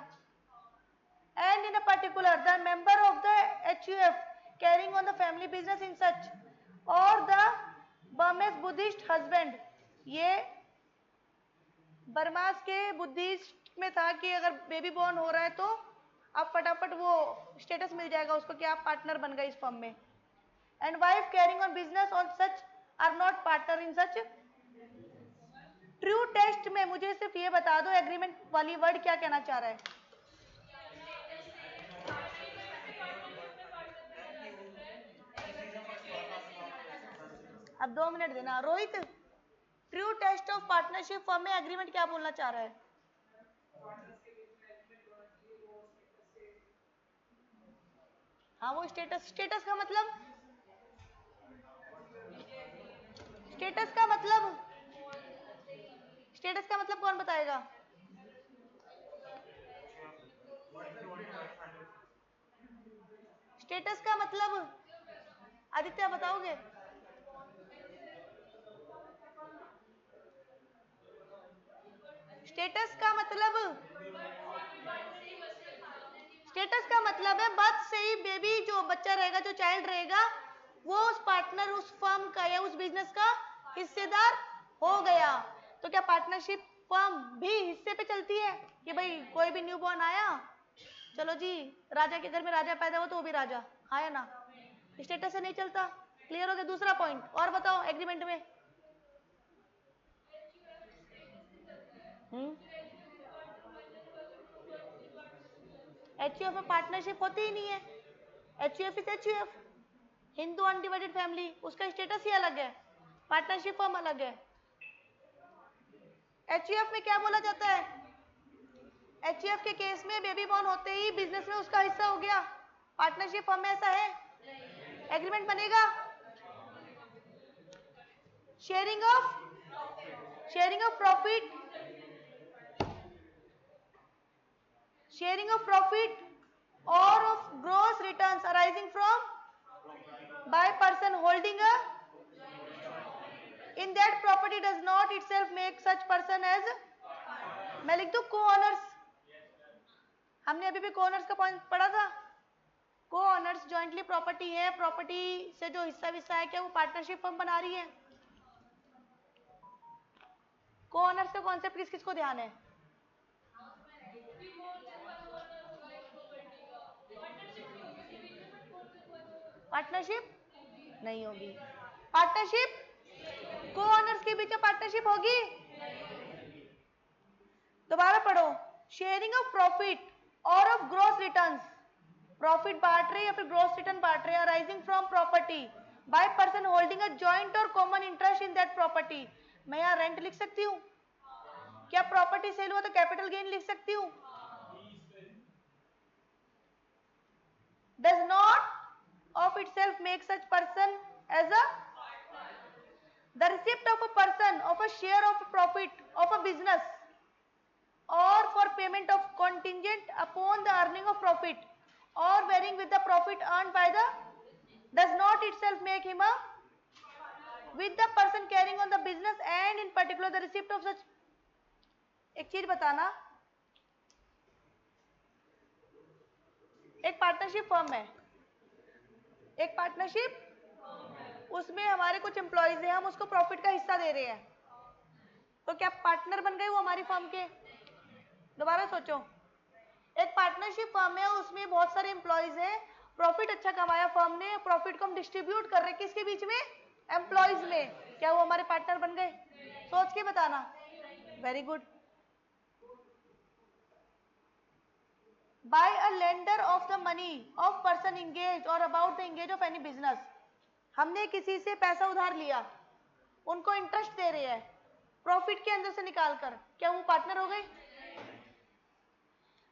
And in a particular, the member of the HUF carrying on the family business in such, or the बर्मेस Buddhist husband, ये बर्मास के बुद्धिस्ट में था कि अगर बेबी बॉर्न हो रहा है तो आप फटाफट वो स्टेटस मिल जाएगा उसको कि आप पार्टनर बन गए इस फर्म में। And wife carrying on business on such are not partner in such. True test में मुझे सिर्फ ये बता दो एग्रीमेंट वाली वर्ड क्या कहना चाह रहा है। अब 2 मिनट देना। Rohit, true test of partnership firm में एग्रीमेंट क्या बोलना चाह रहा है? हाँ वो स्टेटस, स्टेटस का मतलब, स्टेटस का मतलब, स्टेटस का मतलब कौन बताएगा? स्टेटस का मतलब आदित्य बताओगे? स्टेटस का मतलब, स्टेटस का मतलब है बर्थ से ही बेबी जो बच्चा रहेगा, जो चाइल्ड रहेगा, वो उस पार्टनर, उस फर्म का या उस बिजनेस का हिस्सेदार हो गया। तो क्या पार्टनरशिप फर्म भी हिस्से पे चलती है कि भाई कोई भी न्यू बॉर्न आया, चलो जी राजा के घर में राजा पैदा हुआ तो वो भी राजा, हाँ या ना? स्टेटस से नहीं चलता। क्लियर हो गया? दूसरा पॉइंट और बताओ एग्रीमेंट में। एचयूएफ में पार्टनरशिप होती ही नहीं है। HUF is HUF, Hindu undivided family, उसका स्टेटस ही अलग है, पार्टनरशिप फर्म अलग है। एचयूएफ में क्या बोला जाता है? एचयूएफ के केस में बेबी बॉर्न होते ही बिजनेस में उसका हिस्सा हो गया। पार्टनरशिप फर्म में ऐसा है? एग्रीमेंट बनेगा। Sharing of profit, sharing of profit or of gross returns arising from by person holding a in that property does not itself make such person as, मैं लिख दूं को ऑनर्स। हमने अभी भी को ऑनर्स का पॉइंट पढ़ा था। को ऑनर्स जॉइंटली प्रॉपर्टी है, प्रॉपर्टी से जो हिस्सा विस्सा है क्या वो पार्टनरशिप फर्म बना रही है? को ऑनर्स का कॉन्सेप्ट किस किस को ध्यान है? पार्टनरशिप नहीं होगी। पार्टनरशिप, को ऑनर्स के बीच में पार्टनरशिप होगी? दोबारा पढ़ो। Sharing of profit or of gross returns, profit बांट रहे या फिर ग्रॉस रिटर्न बांट रहे, arising from property by person holding a joint or common interest in that property. मैं यहाँ रेंट लिख सकती हूँ? क्या प्रॉपर्टी सेल हुआ तो कैपिटल गेन लिख सकती हूँ? Does not of itself make such person as a, the receipt of a person of a share of profit of a business or for payment of contingent upon the earning of profit or varying with the profit earned by the, does not itself make him a, with the person carrying on the business and in particular the receipt of such। एक चीज बताना, एक partnership firm है, एक partnership, उसमें हमारे कुछ employees हैं, हम उसको प्रॉफिट का हिस्सा दे रहे हैं, तो क्या पार्टनर बन गए वो हमारी फर्म के? दोबारा सोचो, एक पार्टनरशिप फर्म है, उसमें बहुत सारे एम्प्लॉइज हैं, प्रॉफिट अच्छा कमाया फर्म ने, प्रॉफिट को हम डिस्ट्रीब्यूट कर रहे हैं किसके बीच में? एम्प्लॉइज में, क्या वो हमारे पार्टनर बन गए? सोच के बताना। Very good. By a lender of the money of person engage or about the engage of any business, हमने किसी से पैसा उधार लिया, उनको इंटरेस्ट दे रहे हैं प्रॉफिट के अंदर से निकाल कर, क्या वो पार्टनर हो गए?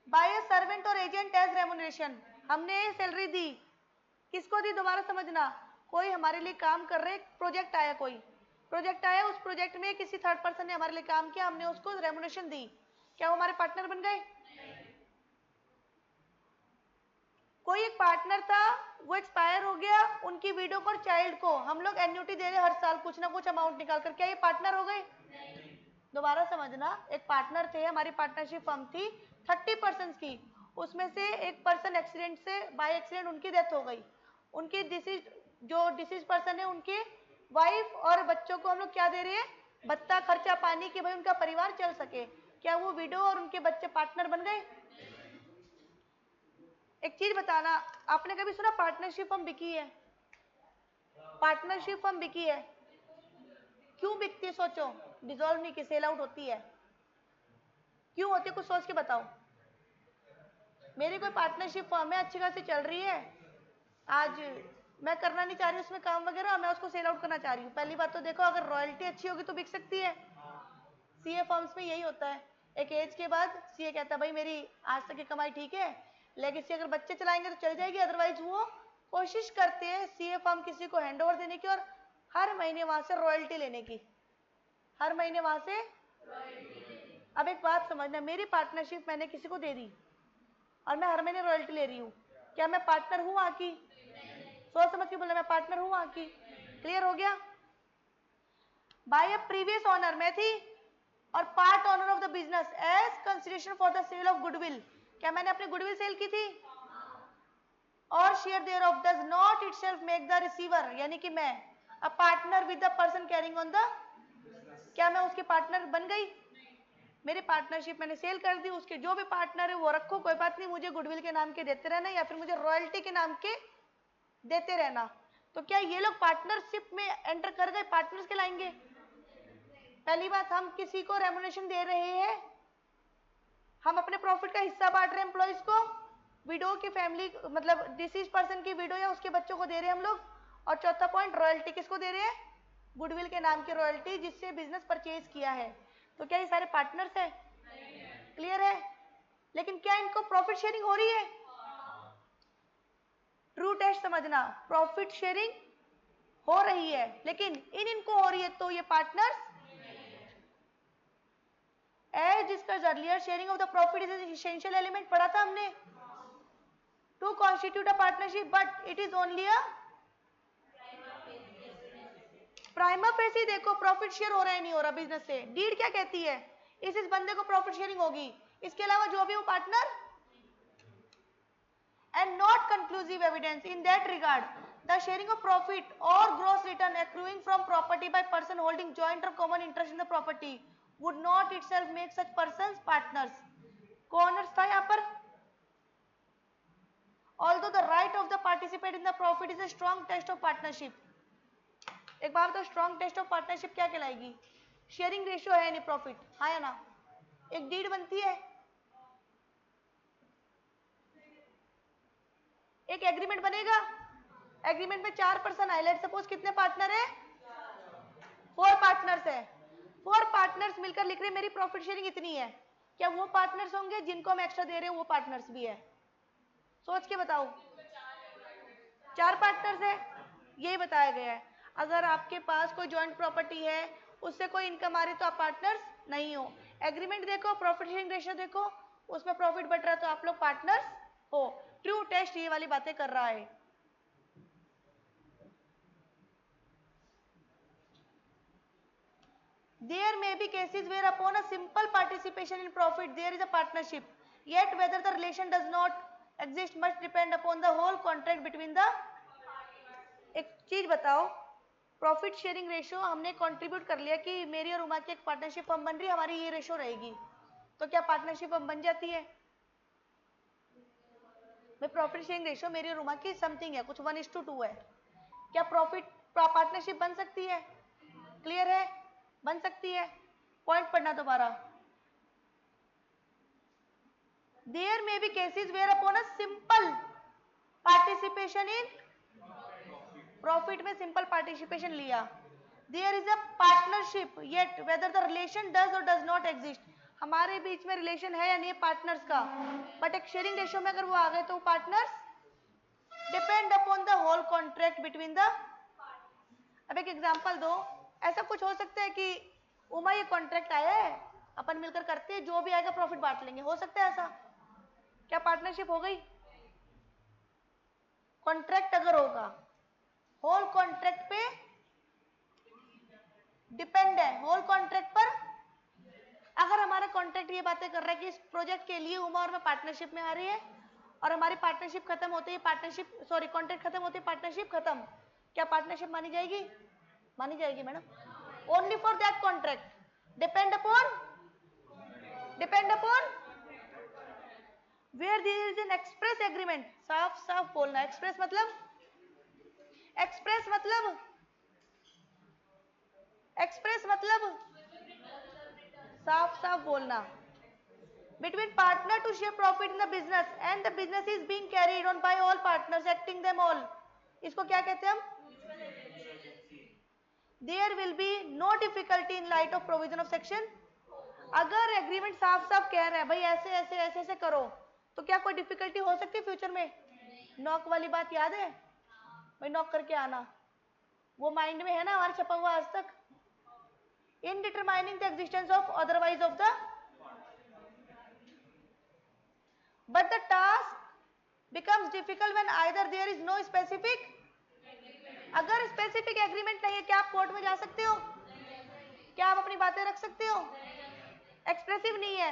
बाय अ सर्वेंट और एजेंट एज रेम्युनरेशन, हमने सैलरी दी, किसको दी? दोबारा समझना, कोई हमारे लिए काम कर रहे, प्रोजेक्ट आया, कोई प्रोजेक्ट आया, उस प्रोजेक्ट में किसी थर्ड पर्सन ने हमारे लिए काम किया, हमने उसको रेम्युनरेशन दी, क्या वो हमारे पार्टनर बन गए? कोई एक पार्टनर था, वो एक्सपायर हो गया, उनकी विडो को और चाइल्ड को हम लोग एन्युटी दे रहे हर साल कुछ ना कुछ अमाउंट निकाल कर, क्या ये पार्टनर हो गए? दोबारा समझना, एक पार्टनर थे, हमारी पार्टनरशिप फर्म थी 30 पर्सन की, उसमें से एक पर्सन एक्सीडेंट से, बाय एक्सीडेंट उनकी डेथ हो गई, उनके जो डिसीज पर्सन है उनके वाइफ और बच्चों को हम लोग क्या दे रहे हैं, भत्ता, खर्चा पानी, कि भाई उनका परिवार चल सके। क्या वो विडो और उनके बच्चे पार्टनर बन गए? एक चीज बताना, आपने कभी सुना पार्टनरशिप फर्म बिकी है? पार्टनरशिप फर्म बिकी है, क्यों बिकती है? सोचो, डिसॉल्व नहीं की, सेल आउट होती है। क्यों होती है, कुछ सोच के बताओ। मेरी कोई पार्टनरशिप फर्म है, अच्छी खासी चल रही है, आज मैं करना नहीं चाह रही उसमें काम वगैरह, मैं उसको सेल आउट करना चाह रही हूँ। पहली बात तो देखो, अगर रॉयल्टी अच्छी होगी तो बिक सकती है। सीए फर्म्स में यही होता है, एक एज के बाद सीए कहता है भाई मेरी आज तक की कमाई ठीक है, लेगेसी अगर बच्चे चलाएंगे तो चल जाएगी, अदरवाइज वो कोशिश करते हैं सीए फर्म किसी को हैंडओवर देने की और हर महीने वहां से रॉयल्टी लेने की, हर महीने वहां से। अब एक बात समझना, मेरी पार्टनरशिप मैंने किसी को दे दी और मैं हर महीने रॉयल्टी ले रही हूँ, क्या मैं पार्टनर हूँ वहां की? सोच समझ के बोला, मैं पार्टनर हूँ वहां की। क्लियर हो गया? बाय अ प्रीवियस ऑनर मैं थी और part owner of the business as consideration for the sale of goodwill, क्या मैंने अपनी गुडविल सेल की थी? और share thereof does not itself make the receiver, यानी कि मैं a partner with the person carrying on the, क्या मैं उसके पार्टनर बन गई? मेरी पार्टनरशिप मैंने सेल कर दी, उसके जो भी पार्टनर है वो रखो, कोई बात नहीं, मुझे गुडविल के नाम के देते रहना या फिर मुझे रॉयल्टी के नाम के देते रहना। तो क्या ये लोग पार्टनरशिप में एंटर कर गए, पार्टनर्स कहलाएंगे? पहली बात, हम किसी को रेमुनेशन दे रहे हैं, हम अपने प्रॉफिट का हिस्सा बांट रहे हैं एम्प्लॉइज को, विडो की फैमिली मतलब डिसीज पर्सन की विडो या उसके बच्चों को दे रहे हैं हम लोग। और चौथा पॉइंट, रॉयल्टी किसको दे रहे हैं? गुडविल के नाम की रॉयल्टी जिससे बिजनेस परचेज किया है। तो क्या ये सारे पार्टनर्स हैं? क्लियर है? लेकिन क्या इनको प्रॉफिट शेयरिंग हो रही है? ट्रू टेस्ट समझना, प्रॉफिट शेयरिंग हो रही है, लेकिन इनको हो रही है, तो ये partners as discussed earlier, sharing of the profit is an essential element, पढ़ा था हमने, to constitute a partnership, but it is only a prima facie. देखो प्रॉफिट शेयर हो रहा है नहीं हो रहा बिजनेस से, डीड क्या कहती है, इस बंदे को प्रॉफिट शेयरिंग होगी, इसके अलावा जो भी वो partner, and not conclusive evidence in that regard the sharing of profit or gross return accruing from property by person holding joint or common interest in the property would not itself make such persons partners। कौन था यहाँ पर? although the right of the participate in the profit is a strong test of partnership। एक बार तो strong test of partnership क्या कहलाएगी? Sharing ratio है नहीं प्रॉफिट, हाँ या ना? एक डीड बनती है, एक एग्रीमेंट बनेगा, एग्रीमेंट में 4 पर्सन है, लेट्स सपोज कितने पार्टनर है? 4 पार्टनर्स है, 4 पार्टनर्स मिलकर लिख रहे हैं मेरी प्रॉफिट शेयरिंग इतनी है, क्या वो पार्टनर्स होंगे जिनको हम एक्स्ट्रा दे रहे हैं वो पार्टनर्स भी है? सोच के बताओ। 4 पार्टनर्स है, यही बताया गया है। अगर आपके पास कोई जॉइंट प्रॉपर्टी है, उससे कोई इनकम आ रही तो आप पार्टनर्स नहीं हो। एग्रीमेंट देखो, प्रॉफिट शेयरिंग रेशियो देखो, उसमें प्रॉफिट बढ़ रहा है तो आप लोग पार्टनर्स हो। ट्रू टेस्ट ये वाली बातें कर रहा है। There may be cases where upon a simple participation in profit there is a partnership, yet whether the relation does not exist must depend upon the whole contract between the। एक चीज बताओ, profit sharing ratio हमने contribute कर लिया कि मेरी और उमा की एक पार्टनरशिप फर्म बन रही है, हमारी ये रेशियो रहेगी, तो क्या पार्टनरशिप फर्म बन जाती है? मैं प्रॉफिट शेयरिंग रेशियो मेरी और उमा की समथिंग है, कुछ 1:2 है, क्या प्रॉफिट पार्टनरशिप बन सकती है? क्लियर है? बन सकती है। पॉइंट पढ़ना दोबारा, there may be cases where upon a simple participation in profit में सिंपल पार्टिसिपेशन लिया, there is a partnership yet whether the relation does or does not exist, हमारे बीच में रिलेशन है या नहीं पार्टनर्स का, बट एक शेयरिंग रेशियो में अगर वो आ गए तो partners depend upon the whole contract between the. अब एक एग्जांपल दो, ऐसा कुछ हो सकता है कि उमा ये कॉन्ट्रैक्ट आया है, अपन मिलकर करते हैं, जो भी आएगा प्रॉफिट बांट लेंगे, हो सकता है ऐसा? क्या पार्टनरशिप हो गई? कॉन्ट्रैक्ट अगर होगा, होल कॉन्ट्रैक्ट पे डिपेंड है, होल कॉन्ट्रैक्ट पर। अगर हमारा कॉन्ट्रैक्ट ये बातें कर रहा है कि इस प्रोजेक्ट के लिए उमा और मैं पार्टनरशिप में आ रही है और हमारी पार्टनरशिप खत्म होते ही कॉन्ट्रैक्ट खत्म होते ही पार्टनरशिप खत्म, क्या पार्टनरशिप मानी जाएगी? मानी जाएगी madam. Only for that contract depend upon where there is an express agreement. साफ साफ बोलना, एक्सप्रेस मतलब साफ साफ बोलना, between partner to share profit in the business and the business is being carried on by all partners acting them all, इसको क्या कहते हैं हम? There will be no difficulty in light of provision of section। अगर agreement साफ साफ कह रहा है भाई ऐसे ऐसे ऐसे ऐसे करो, तो क्या कोई डिफिकल्टी हो सकती है फ्यूचर में? नॉक वाली बात याद है भाई, नॉक करके आना, वो माइंड में है ना हमारे, छपा हुआ आज तक। In determining the existence of otherwise of the, but the task becomes difficult when either there is no specific, अगर स्पेसिफिक एग्रीमेंट नहीं है, क्या आप कोर्ट में जा सकते हो? क्या आप अपनी बातें रख सकते हो? एक्सप्रेसिव नहीं है,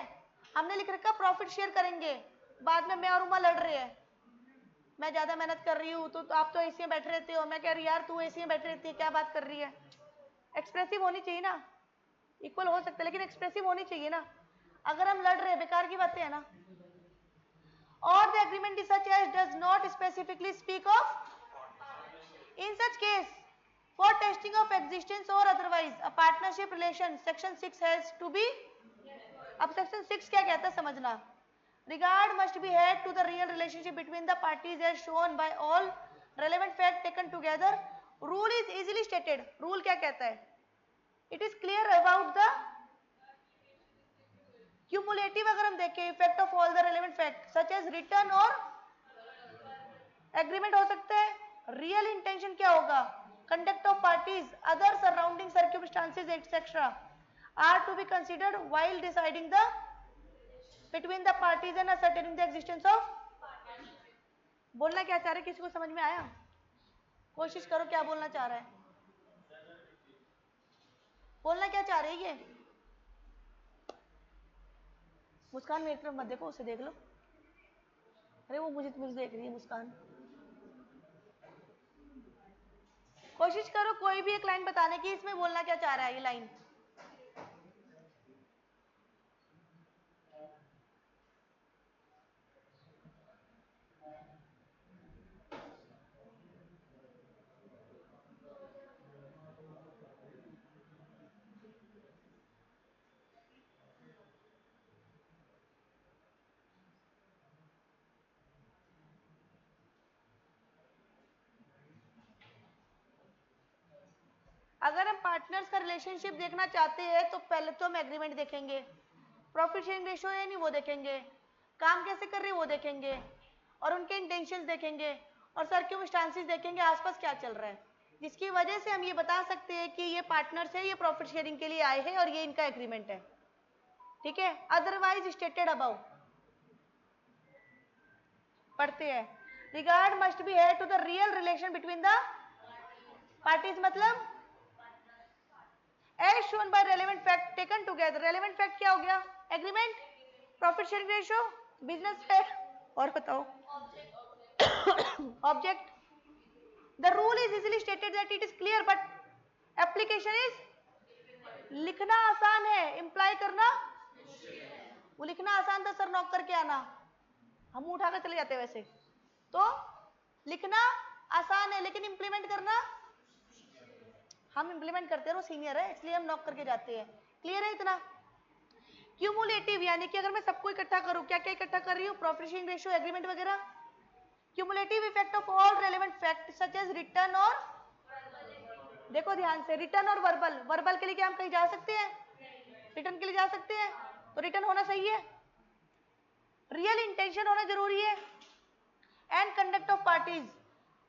हमने लिख रखा प्रॉफिट शेयर करेंगे, बाद में मैं और उमा लड़ रहे हैं, मैं ज्यादा मेहनत कर रही हूँ तो आप तो एसी में बैठे रहते हो, मैं कह रही यार तू एसी में बैठे रहती है, क्या बात कर रही है? एक्सप्रेसिव होनी चाहिए ना, इक्वल हो सकते लेकिन एक्सप्रेसिव होनी चाहिए ना। अगर हम लड़ रहे हैं बेकार की बातें है ना। और the agreement is such as does not specifically speak of, in such case for testing of existence or otherwise a partnership relation section 6 has to be, अब section 6 क्या कहता है समझना, regard must be had to the real relationship between the parties as shown by all relevant facts taken together, rule is easily stated, rule क्या कहता है? it is clear about the cumulative, अगर हम देखें effect of all the relevant facts such as written और agreement हो सकता है, रियल इंटेंशन क्या होगा, conduct of parties, other surrounding circumstances etcetera are to be considered while deciding the between the parties and ascertaining the existence of. बोलना क्या चाह रहे, किसी को समझ में आया? कोशिश करो, क्या बोलना चाह रहा है, बोलना क्या चाह रही है? मुस्कान मेरी तरफ मत देखो, उसे देख लो, अरे वो मुझे देख रही है मुस्कान। कोशिश करो कोई भी एक लाइन बताने की, इसमें बोलना क्या चाह रहा है ये लाइन। अगर हम पार्टनर्स का रिलेशनशिप देखना चाहते हैं तो पहले तो हम एग्रीमेंट देखेंगे, प्रॉफिट शेयरिंग रेशियो है नहीं वो देखेंगे, काम कैसे कर रहे हैं वो देखेंगे, और उनके इंटेंशंस देखेंगे, और सर्कमस्टांसेस देखेंगे आसपास क्या चल रहा है, जिसकी वजह से हम ये बता सकते हैं कि ये पार्टनर्स है, ये प्रॉफिट शेयरिंग के लिए आए हैं और ये इनका एग्रीमेंट है, ठीक है। अदरवाइज स्टेटेड अबव पढ़ते हैं, रिगार्ड मस्ट बी है to the real relation between the parties, मतलब as shown by relevant fact taken together, relevant fact क्या हो गया, agreement, profit sharing ratio, business fact, और बताओ object. The rule is easily stated that it is clear but application is, लिखना आसान है, imply करना, वो लिखना आसान था सर नॉक करके आना, हम उठा कर चले जाते वैसे, तो लिखना आसान है लेकिन इंप्लीमेंट करना, हम इंप्लीमेंट करते हैं, वो सीनियर है इसलिए हम नॉक करके जाते हैं, क्लियर है इतना। क्यूमुलेटिव यानी कि अगर मैं सबको इकट्ठा करूं, क्या क्या इकट्ठा कर रही हूँ, प्रॉफिट शेयरिंग रेशियो, एग्रीमेंट वगैरह, cumulative effect of all relevant fact such as return और, देखो ध्यान से, रिटर्न और वर्बल, वर्बल के लिए क्या हम कहीं जा सकते हैं, रिटर्न के लिए जा सकते हैं, तो रिटर्न होना सही है, रियल इंटेंशन होना जरूरी है, and conduct of parties,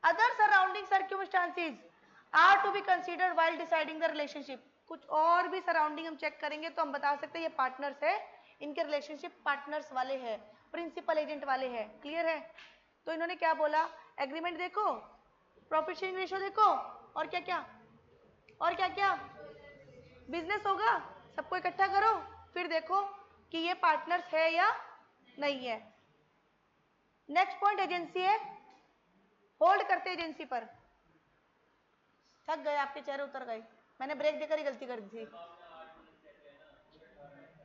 other surrounding circumstances are to be considered while deciding the relationship, कुछ और भी सराउंडिंग हम चेक करेंगे तो हम बता सकते हैं ये पार्टनर्स है, इनके रिलेशनशिप पार्टनर्स वाले हैं, प्रिंसिपल एजेंट वाले हैं, क्लियर है। तो इन्होंने क्या बोला, एग्रीमेंट देखो, प्रॉफिट शेयरिंग रेशियो देखो, और क्या क्या, और क्या क्या, बिजनेस होगा, सबको इकट्ठा करो, फिर देखो कि ये पार्टनर्स है या नहीं है। नेक्स्ट पॉइंट एजेंसी है, होल्ड करते एजेंसी पर। थक गए, आपके चेहरे उतर गए, मैंने ब्रेक देकर ही गलती कर दी थी।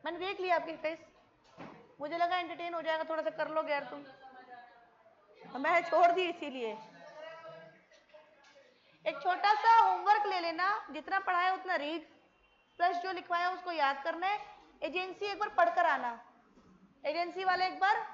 मैंने देख लिया आपकी फेस, मुझे लगा एंटरटेन हो जाएगा, थोड़ा सा कर लोगे यार तुम, तो मैं छोड़ दी इसीलिए। एक छोटा सा होमवर्क ले लेना, जितना पढ़ा है उतना रीड, प्लस जो लिखवाया उसको याद करना है। एजेंसी एक बार पढ़कर आना, एजेंसी वाले एक बार